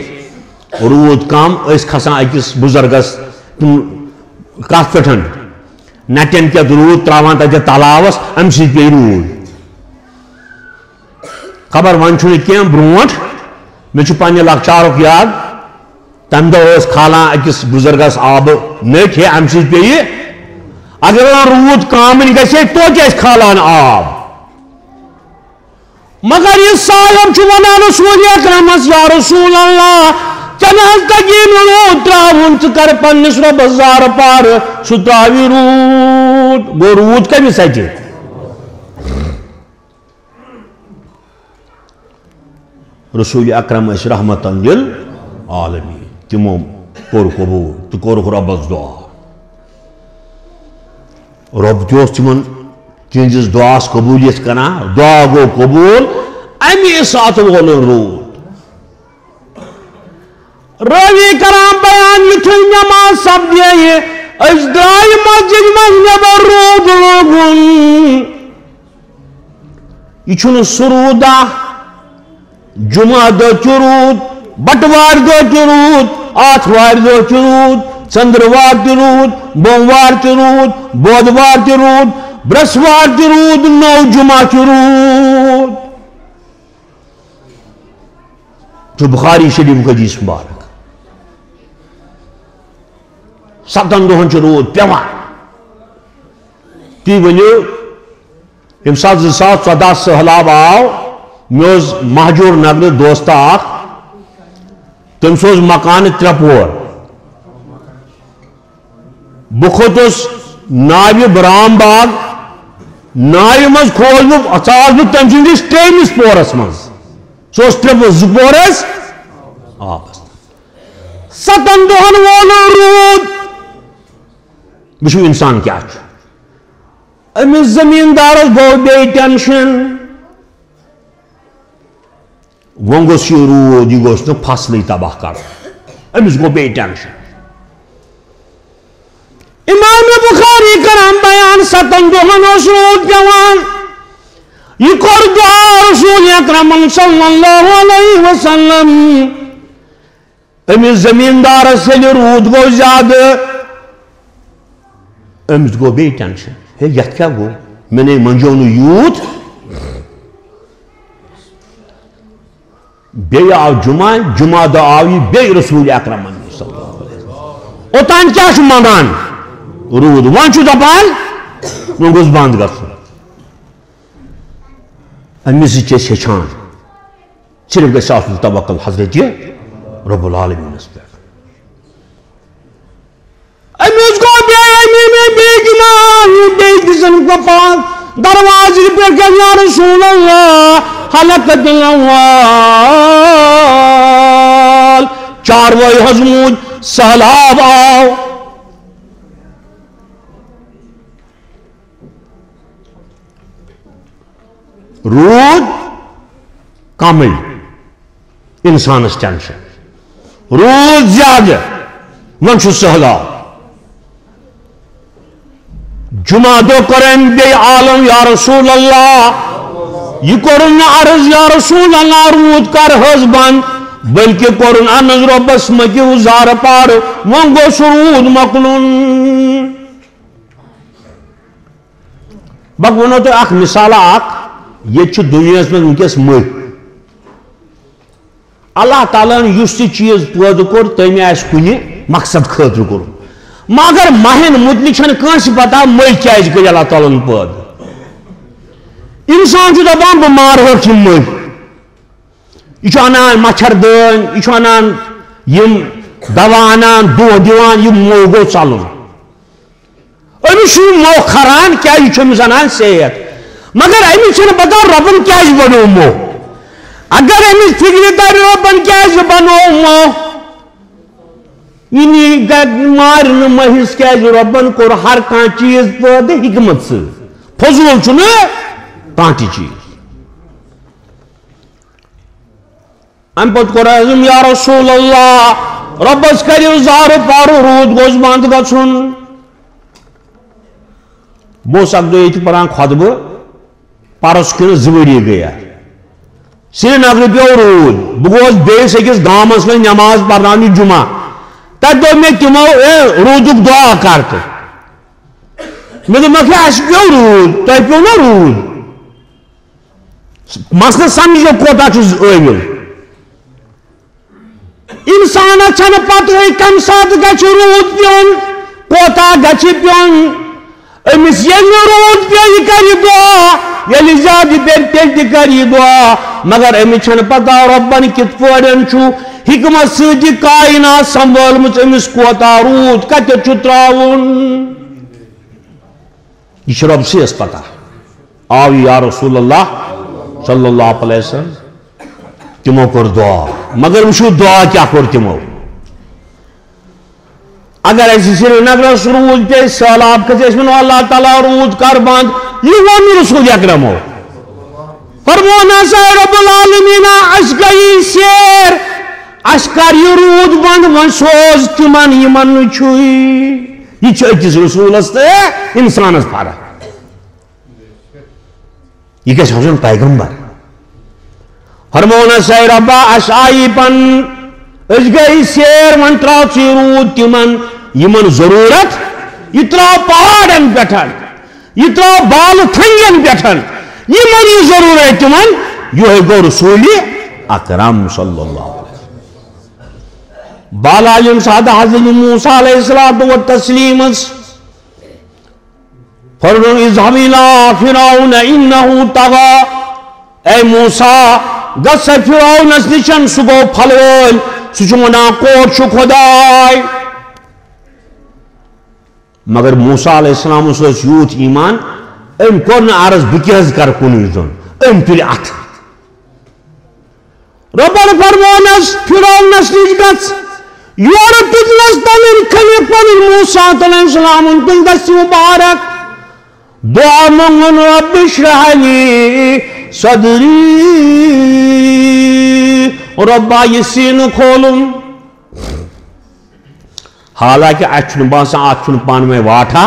رود کم اس کھسان اکس بزرگس کت پٹھن نٹن کے رود تراوان تک تلاوس ام سی پی رود خبر ون چھن کی برونٹ میں پنہ لکچارک یاد تم دہ کھالان اکس بزرگس آب نٹ ہے ام سی پی اگر رود کامن گھے توتہ کھالان آب مگر یہ صاحب چوانا رسول اکرمس یا رسول اللہ چنہز تکین رود تراؤن چکر پنس رو بزار پار ستراوی رود گو رود کا بھی سجے رسول اکرم اس رحمتا للعالمین تمو کور قبول تو کور ربس دعا رب جو تمن تہندس دعاس قبولیت کرنا دعا گو قبول امی سات وول رود راوی کرام بیان یتھے نماز سپدے اس درائے مسجد من نبر رود لوگن یہ چھن سرودا جمعہ دو چرود بٹوار دو چرود آتھوار دو چرود چندروار چرود بوموار چرود بودوار چرود برسوار چرود نو جمعہ چرود جو بخاری شریف کا حدیث مبارک 7 دۄہن چھُ روٗد پیوان تُہۍ ؤنِو ییٚمہِ ساتہٕ 2014 سہلاب آو مےٚ اوس مہجوٗر نگرٕ دوستہ اکھ تٔمِس اوس مکانہٕ 3 پور بہٕ کھوٚتُس ناوِ برام باغ ناوِ منٛز کھوٗژ بہٕ ژاس بہٕ تٔمۍ سٕنٛدِس 3مِس پورس منٛز سُہ اوس 2 پور ٲسۍ آبس 7 دۄہن وول روٗد وچھو انسان کیا چھُ أمِس زمیٖندارس گوٚو بیٚیہِ ٹینشن وۄنۍ گوٚژھ یہِ روٗد یہِ گوٚژھ نہٕ فصلٕے تباہ کرُن أمِس گوٚو بیٚیہِ ٹینشن امام بخاری کران بیان 7 دۄہن اوس روٗد پیوان یہ کوٚر دعا رسول اکرم صلی اللہ علیہ وسلم أمِس زمیٖندارس ییٚلہِ روٗد گوٚو زیادٕ أمِس گوٚو بیٚیہِ ٹینشن ہے یتھ کیٛاہ گوٚو مےٚ نے منجو نہٕ یوٗت بیٚیہِ آو جمعہ دۄہ آو یہِ بیٚیہِ رسول اکرم صلی اللہ علیہ وسلم اوٚتام کیٛاہ چھُ منگان روٗد وۄنۍ چھُ دپان وۄنۍ گوٚژھ بنٛد گژھُن أمِس سۭتۍ چھِ أسۍ ہیٚچھان صرف گژھِ آسُن توکل حضرت رب العالمیٖنس پٮ۪ٹھ أمِس گوٚو بیٚیہِ گِنٛدان بیٚیہِ دِژٕن گۄپال دروازٕ پٮ۪ٹھ یا رسول اللہ ہلکت الاموال چاروٲے حظ موٗدۍ سہلاب آو روٗد کمٕے انسانس ٹینشن روٗد زیادٕ وۄنۍ چھُ سہلاب جمعہ دۄہ کوٚر أمۍ بیٚیہِ عالم یا رسول اللہ یہ کوٚرُن نہٕ عرض یا رسول اللہ روٗد کر حظ بنٛد بلکہِ کوٚرُن عرض رۄبس مٔکِو زارٕ پارٕ وۄنۍ گوٚژھ روٗد مۄکلُن بہٕ وَنو تۄہہِ اکھ مثالہ اکھ ییٚتہِ چھُ دُنیاہس منٛز وٕنکیٚس مٔہۍ اللہ تعالیٰ ہن یُس تہِ چیٖز پٲدٕ کوٚر تٔمۍ آسہِ کُنہِ مقصد خٲطرٕ کوٚرمُت مگر مہین متعلق چھنہٕ کٲنٛسہِ پتہ مٔہۍ کیٛازِ کٔرۍ اللہ تعالیٰ ہن پٲدٕ انسان چھُ دپان بہٕ مارہوکھ یِم مٔہۍ یہِ چھُ انان مچھردٲنۍ یہِ چھُ انان یِم دوا انان دۄہ دِوان یہِ مو گوٚو ژلُن أمِس چھُ یہِ مو کھران کیٛازِ یہِ چھُ أمِس انان صحت مگر أمِس چھنہٕ پتہ رۄبن کیٛازِ بنوو مو اگر أمِس فکرِ ترِ رۄبن کیٛازِ بنوو مو یہِ مارِ نہٕ مٔہِس کیٛازِ رۄبن کوٚر ہر کانٛہہ چیٖز پٲدٕ حکمت سۭتۍ فضوٗل چھُنہٕ کانٛہہ تہِ چیٖز امہِ پتہٕ کوٚر عزم یا رسول اللہ رۄبس کٔرِو زارٕ پارٕ روٗد گوٚژھ بنٛد گژھُن بہٕ اوسُس اکھ دۄہ ییٚتہِ پران خۄطبہٕ پرُس کِنہٕ 2 ؤری گٔیا سرینگرٕ پیوٚو روٗد بہٕ گوٚوُس بیٚیِس أکِس گامس منٛز نٮ۪ماز پرناونہِ جمعہ تتہِ دوٚپ مےٚ تِمو روٗدُک دعا کر تہٕ مےٚ دوٚپمکھ ہے اَسہِ پیوٚو روٗد تۄہہِ پیوٚو نا روٗد مسلہٕ سمجھو کوتاہ چھُ ٲوِل انسانس چھنہٕ پتہٕ کمہِ ساتہٕ گژھِ روٗد پیوٚن کوتاہ گژھِ پیوٚن أمِس ییٚلہِ نہٕ روٗد پیوٚو یہِ کرِ دعا یلی زیادہ بیر تیل تہ کر یہ دعا مگر امس چھن پتہ ربن کت پٲٹھۍ چھُ حکمت سۭتۍ کائنات سنبھالمٕژ امس کوتاہ روٗد کتٮ۪تھ چھُ ترٛاوُن یہ چھُ رب سٕیَس پتہ آو یا رسول اللہ صلی اللہ علیہ وسلم تمو کور دعا مگر وچھو دعا کیا کور تمو اگر ایسی سری نگرس روز پہ سیلاب کھسے اس میں اللہ تعالیٰ روز کر بند یہ ون رسول اکرم ہو فرمونا سا رب العالمین اس گئی سیر اس کر یہ روز بند ون سوز تمن یمن چھوئی یہ چھو اکس رسول است انسان اس پارا یہ کیسے حسن پیغمبر فرمونا سا رب اس آئی پن اس گئی سیر ون تراؤ سی روز تمن یمن ضرورت یہ تراؤ پہاڑن پیٹھن یہ تراؤ بال تھنگن پیٹھن یمن یہ ضرورت تمن یہ گو رسول اکرم صلی اللہ علیہ وسلم بالا یم سادہ حضرت موسیٰ علیہ السلام و تسلیم فرمو اذهب الى فرعون انه طغى اے موسیٰ گس فرعون اس نشن سگو پھلول سچمنا کوٹ چھ خدای مگر موسیٰ علیہ السلام اس یوت ایمان ام کورن عرض بکیز کر کنی زن ام تلی ات ربر فرمونس فرعونس نش گس یور تجلس تلن کھلی پن موسیٰ علیہ السلام تل دست مبارک دعا منگن رب اشرح لی صدری ربا یہ سین کھولم حالانکہ اچھن باسا اچھن پان میں واٹھا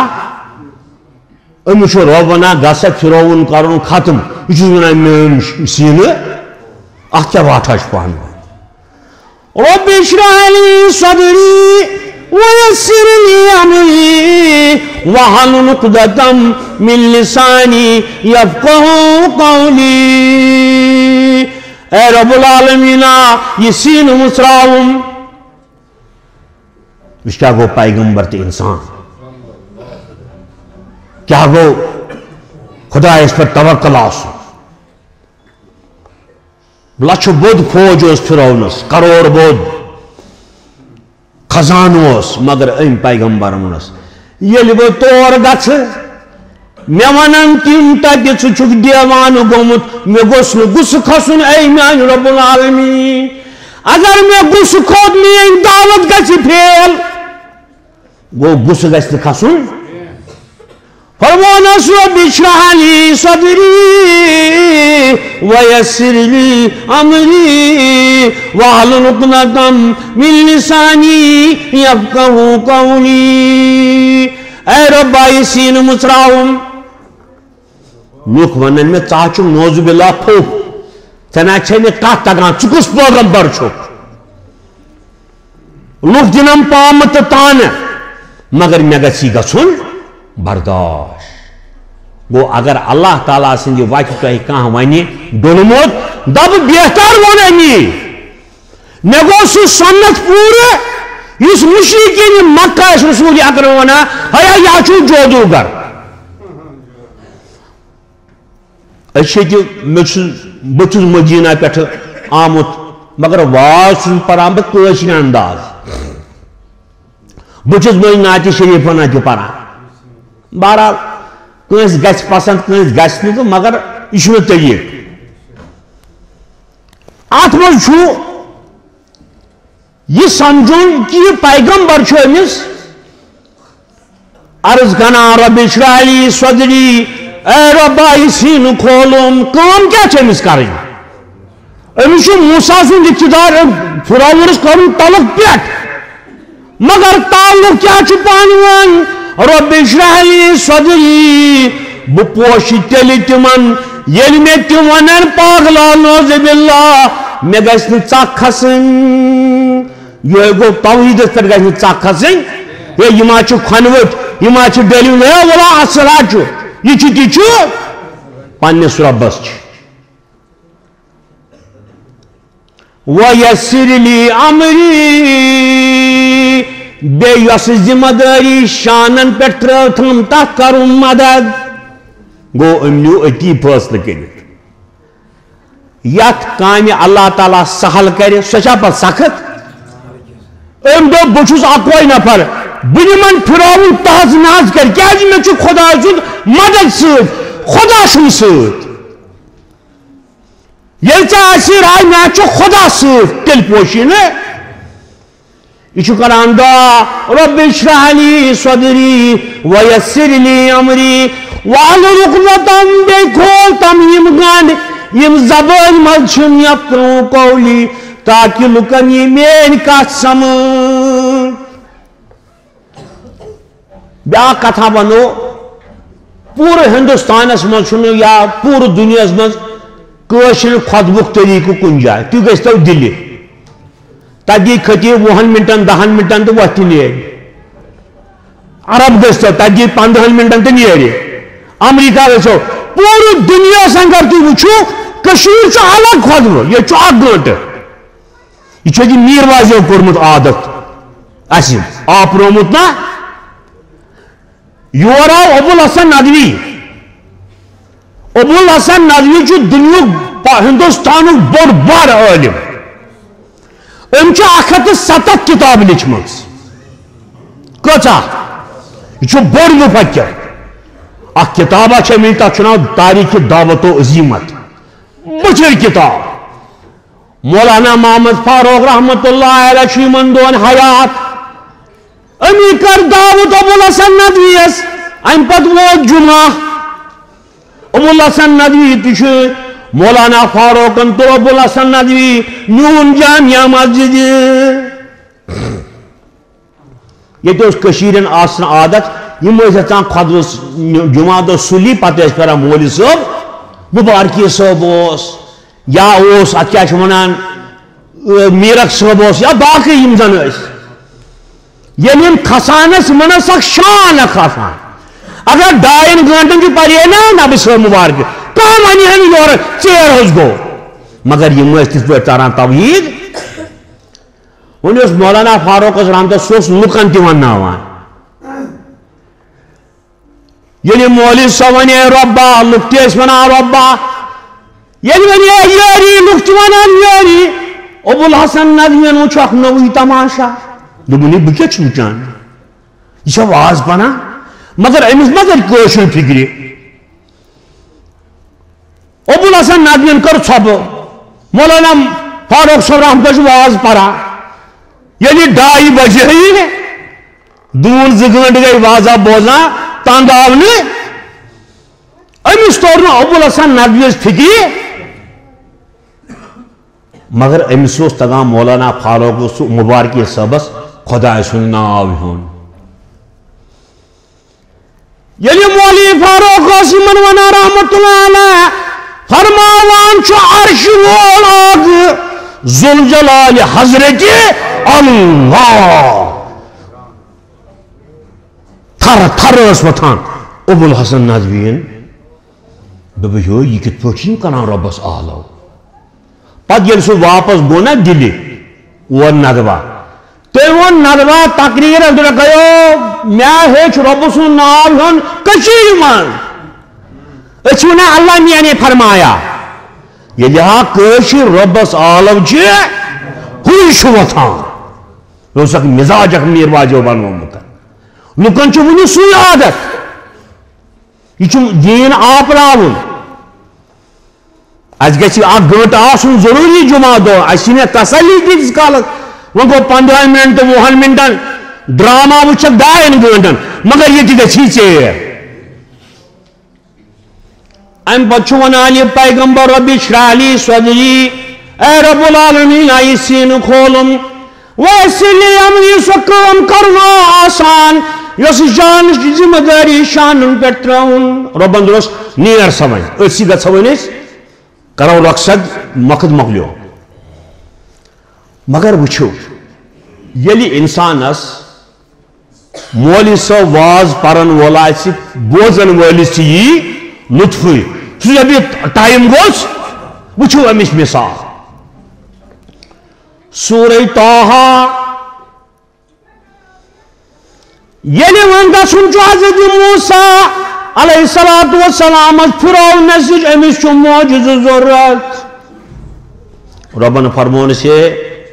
امس رب ونان گسا فرعون کرن ختم یہ ونان مین سین ات کیا واٹھا پان میں رب اشرح لی صدری ویسر لی امری واحلل عقدۃ من لسانی یفقہوا قولی اے رب العالمین یہ سین مسراؤم اس کیا گو پیغمبر تے انسان کیا گو خدا اس پر توکل آسو لچھ بود فوج اس فرعونس کروڑ بود خزانوس مگر ام پیغمبر منس یل بہ تور گھ مے ونن تم تک ثک دیوان گومت مے گوس گس کھسن اے میان رب العالمین اگر مے گس کھوت میری دعوت گژھِ پھیل گو گس گژھِ نہٕ کھسن فرمونس رب اشرح لی صدری ویسر لی امری واحلل عقدۃ من لسانی یفقہوا قولی اے ربا یہ سین مچراؤم لوک ونن میں ژٕ نوز باللہ پھوٚپ ژےٚ نہ چھے نہٕ کتھ تگان ژٕ کُس پیغمبر چھُکھ لوک دِنم پامہٕ تہٕ تانہٕ مگر مےٚ گژھِ یہِ گژھُن برداشت گو اگر اللہ تعالیٰ سندِ وتہِ تۄہہِ کانٛہہ ونہِ ڈوٚلمُت دب بہتر ووٚن أمی مےٚ گوٚو سُہ سنت پوٗرٕ یُس مُشرکیٖن مکہ ٲسۍ رسول اکرم ونان ہیا یہِ چھُ جادوگر أسۍ چھِ ییٚتہِ بہٕ چھُس مدیٖنہ پٮ۪ٹھٕ آمُت مگر واز چھُس پران بہٕ کٲشِر انداز بہٕ چھُس مٔنٛزۍ نعتِ شریٖفن تہِ پران بہرحال کٲنٛسہِ گژھِ پسنٛد کٲنٛسہِ گژھِ نہٕ تہٕ مگر یہِ چھُ مےٚ طریٖقہٕ اتھ منٛز چھُ یہ سمجھن کہ یہ پیغمبر چھُ أمِس عرض کران رب اشرح لی صدری اے ربا یہ سین کھولم کٲم کیٛاہ چھِ أمِس کَرٕنۍ أمِس چھُ موسیٰ سُنٛد اقتدار فرعونس کرُن تلک پٮ۪ٹھ مگر تعلق کیٛاہ چھُ پانہٕ ؤنۍ رب اشرح لی صدری بہٕ پوشہِ تیٚلہِ تِمن ییٚلہِ مےٚ تِم ونن پاگلا نعوذ باللہ مےٚ گژھِ نہٕ ژکھ کھسٕنۍ یہ گو توحیدس پہ گھر ژکھ کھسن یہ ما کھنوٹ یہ ما ڈیلو ولا اصل یہ تھی پنس ربس ویسر لی امری بیس ذمہ داری شانن پہ ترم تک کرم مدد گو امنیو اتی فیصلہ کرت یت کامہ اللہ تعالیٰ سہل کرے سوچا پر سخت ام دو بچوس اکوئی نفر بنمن پھراؤن تحز ناز کر کیا جی میں خدا سن مدد سید خدا سن سید یل چاہیے رائے میں خدا سید تل پوشی نے یہ کران دعا رب اشرح لی صدری ویسر لی امری واحلل عقدۃ بے کھول تم یم زبان مز یفقہوا قولی تاکہ لکن یہ میری کت سمجھ بیا کتھا ونو پورے ہندوستانس مز یا پورے دنیا مز کشر خطبک طریقہ کن جائے تھی گھو دلی تجی کھتیو 20 منٹن 10 منٹن تو وقت نیری عرب گھو تجی 15 منٹن تو نیری امریکہ گھو پورے دنیا اگر تھی وچھو کشیر الگ خطبہ یہ اک گھنٹہ یہ جی میر واضح کورمت عادت اس آپرومت نا یور آو ابو الحسن ندوی ابو الحسن ندوی دنیا ہندوستان بوڑ بار عالم ام 170 کتاب لچم کچا یہ بوڑ مفکر اخ کتابہ مل تک ناو تاریخ دعوت و عظیمت بچر کتاب مولانا محمد فاروق رحمت اللہ علیہ من دون حیات امی کر دعوت ابو الحسن ندوی ام پت ووت جمعہ ابو الحسن ندوی تش مولانا فاروق تو ابو الحسن ندوی نیون جامعہ مسجد یہ کشیرن آسن عادت یہ خطبس جمعہ دہ سلی پتہ پھر مول صاحب مبارکی صاحب یا ات کیا ونان میرک صاحب یا باقی زن یل کھسان منسک شان کھسان اگر 2 گھنٹن کی پڑے نا نبی صاحب مبارک کم ون یور ژیر حس گو مگر یہ تھ پہ تران توحید ون مولانا فاروق رحمت سہ لکن تہ ونان یل مولوی صاحب ون ربا لک تہ ونان ربا یل ون یاری لک تہ ونان یاری ابو الحسن ندوین وچ اخ نوی تماشا دوپن بہ کیا وچان یہ واز پنا مگر امس مگر کوشر فکر ابو الحسن ندوین کر ژھۄپ مولانا فاروق صاحب رحمت واز پرا یل 2:30 بجے دون 2 گھنٹہ گئی وازا بوزان تنگ آو امس تور ابو الحسن ندویس فکر مگر امس تگان مولانا فاروق مبارکی صاحبس خدا سن ناو ہون یلی مولی فاروق من ونا رحمت اللہ علیہ فرماوان عرش وول آگ ذوالجلال حضرت اللہ تھر تھر وتھان ابو الحسن ندوین دو یہ کت پہ کران ربس آلو پتہ یل سہ واپس گو نا دلی وہ ندوہ تم ون ندوہ تقریر گیو مے ہیچ رب سن ناو ہن کشیر من نا اللہ میاں نے فرمایا یل کشیر ربس آلو ہوش وتھان یہ مزاج اک میر واجو بنومت لکن ون سو عادت یہ دین آپراون اس گھِ 1 گھنٹہ آسن ضروری جمعہ دہ اس تسلی تیس کالس وہ گو 15 منٹ 20 منٹن ڈرامہ وچک 2 گھنٹن مگر یہ گی ژیر ام پتہ ونان یہ پیغمبر رب اشرح لی صدری اے رب العالمین آئی سین کھولم ویسر لی امری سو کام کرنا آسان یس جان ذمہ داری شانن پہ تراؤن ربن درس نیر سمجھ اسی گھو کرو رقصد مقد مکلیو مگر وچھو یلی انسانس مولی صاحب واز پرن وولا بوزن ولس یہ لطف سب ٹائم گوس وچھو امس مثال سورہ طٰہٰ یلی ون گژھُن چھُ حضرت موسیٰ علیہ الصلوۃ والسلام فرعون نسج امس معجز ضرورت ربن فرمون سے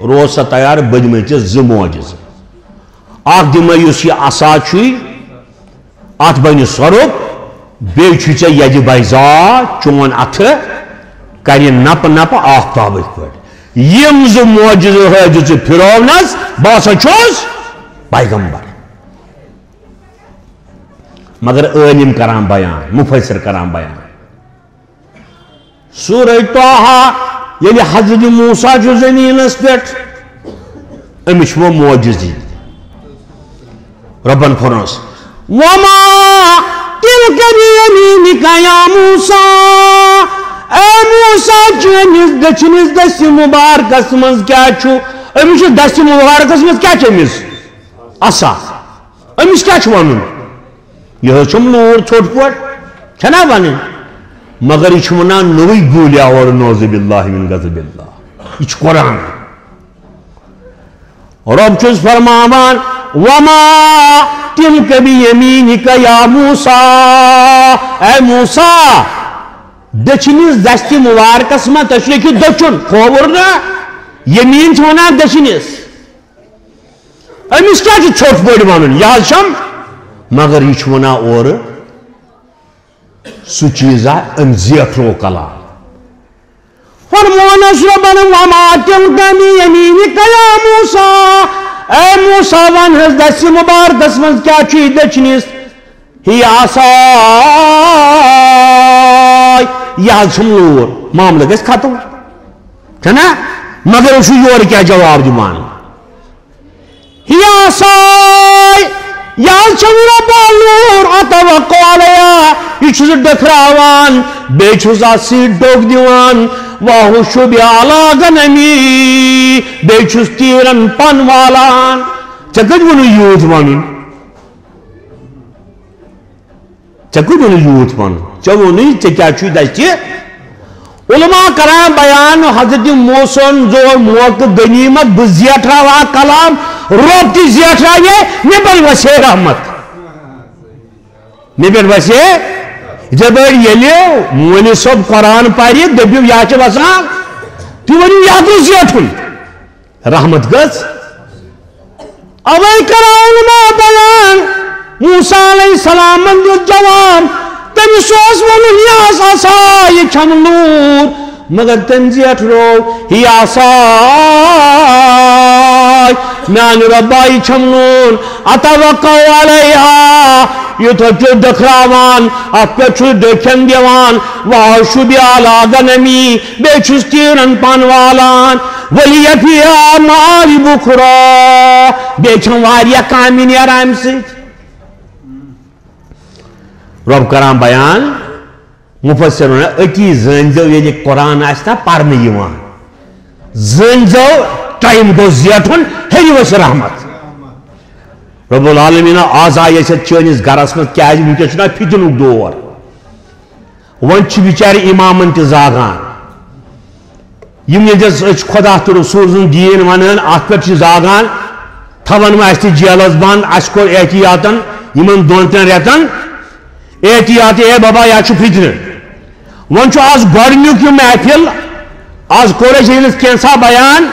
روز سا تیار بدمے چ ز معجز اخ دمے یس یہ عصا چھ ات بن سرب بی چھ یج بیضا چون اتھ کر نپ نپ آفتاب پہ یم ز معجز حاجز فرعونس باسا چھس پیغمبر مگر عالم کران بیان مفسر کران بیان سورہ طٰہٰ یلی حضرت موسیٰ جو زمینس پہ امش وہ معجزی ربن فرمس وما تلک بیمینک یا موسیٰ اے موسیٰ چونس دچنس دست مبارکس مز کیا چھو امس دست مبارکس مز کیا چمس عصا امس کیا چھ ونن یہ چھم لور ژھوٹ پوٹ چھنا ونن مگر یہ ونان نوئی گولیا اور نعوذ باللہ من غضب اللہ یہ قرآن رب چھس فرماوان وما تلک بیمینک یا موسیٰ اے موسیٰ دچنس دست مبارکس ما تشریح دچن کھوور نا یمین چھونا دچنس امس کیا چھوٹ پوٹ ونن یہ چھم مگر یہ ونا اور سو چیزا ام زیٹرو کلام فرمونس ربنا وما تلک بیمینک یا موسیٰ اے موسیٰ ون حس دست مبارکس من کیا چھ دچنس ہی عصائی یہ چھم لور معاملہ گھس ختم چھنا مگر اس یور کیا جواب دمان ہی عصائی یا چھم لور اتوقع علیہ یہ چھس ڈکھراوان بے چھس اسی ڈوک دیوان واہو شبی علا غنمی بے چھس تیرن پن والان چکت ونو یوت ونن چکت ونو یوت ونن چونی چکیا چھوی دستی علماء کران بیان حضرت موسیٰ زور موقع غنیمت بزیٹھراوا کلام رب تی زیٹھرائیے نبل وسیع رحمت نبل وسیع جب یلیو مولی صاحب قرآن پاری دبیو یا چھ بسان تی ونیو یا تو زیٹھن رحمت گز اوے کران علماء بیان موسیٰ علیہ السلام من دیو جواب تم سوس ونو ہی عصائی چھم لور مگر تم زیٹھرو ہی عصائی میان ربائی چھم لور اتوقع علیہا یہ تو چھو دکھراوان ات پہ چھو دکھن دیوان واہ شبی علا غنمی بے چھس تیرن پان والان ولی فیہا مآرب اخری بے چھن واریا کامی نیرائم سے رب کران بیان مفسرون اکی زنزو یہ قرآن آستا پارنے یوان زنزو ٹائم گو زیٹھن ہری وس رحمت رب العالمین آز آئی ایسا چونس گرس میں کیا ہے ونکس چھنا فتنک دور ون چھ بیچاری امامن تی زاگان یم یجس خدا تو رسول سن دین ونن ات پہ چھ زاگان تھون ما اس جیلس بند اس کو احتیاطن یمن دون ترین ریتن احتیاط اے بابا یا چھ فتنہ ون چھ آز گۄڈنیُک یہ محفل آز کورس یلس کینسا بیان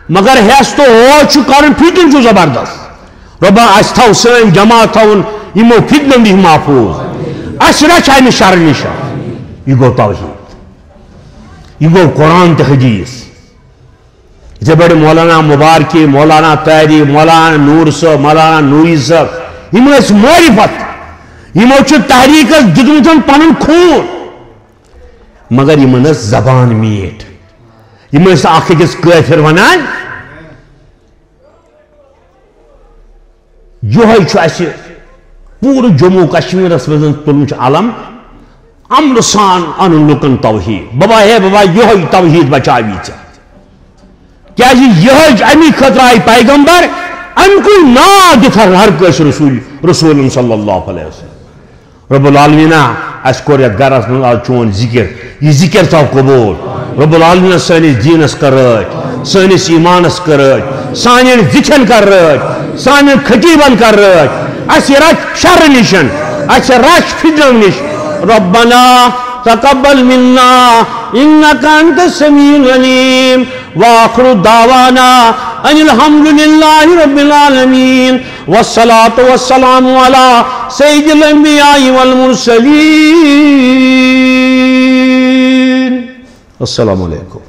مگر ہیس تو ہو چھ کرن فتن چھ زبردست ربا اس تھو سن جماعت تھون یمو فتنن دی محفوظ اس رچ امہ شر نش یہ گو توحید یہ گو قرآن تو حدیث یہ بڑے مولانا مبارکی مولانا تیری مولانا نور صاحب مولانا نوری صاحب یہ معرفت یہ تحریک دتمتن پن خون مگر یہ زبان میٹ یہ اخ أکس کافر ونان یہ پور جموں کشمیر مز تلم علم امن سان ان لکن توحید بابا ہے بابا یہ توحید بچاوی کیا یہ امی خطر آئی پیغمبر ام کو نا دتھر ہر کس رسول صلی اللہ علیہ وسلم رب العالمین اس کور یت گرس من آز چون ذکر یہ ذکر تھو قبول رب العالمین سانس دینس کر رچ سانس ایمانس کر رچ سانن ذکرن کر رچ سانن خطیبن کر رچ اس رچ شر نشن اچھا رش فِدرو نش ربنا تقبل منا انك انت السميع العليم واخر دعوانا ان الحمد لله رب العالمين والصلاة والسلام على سيد الانبياء والمرسلين. السلام علیکم.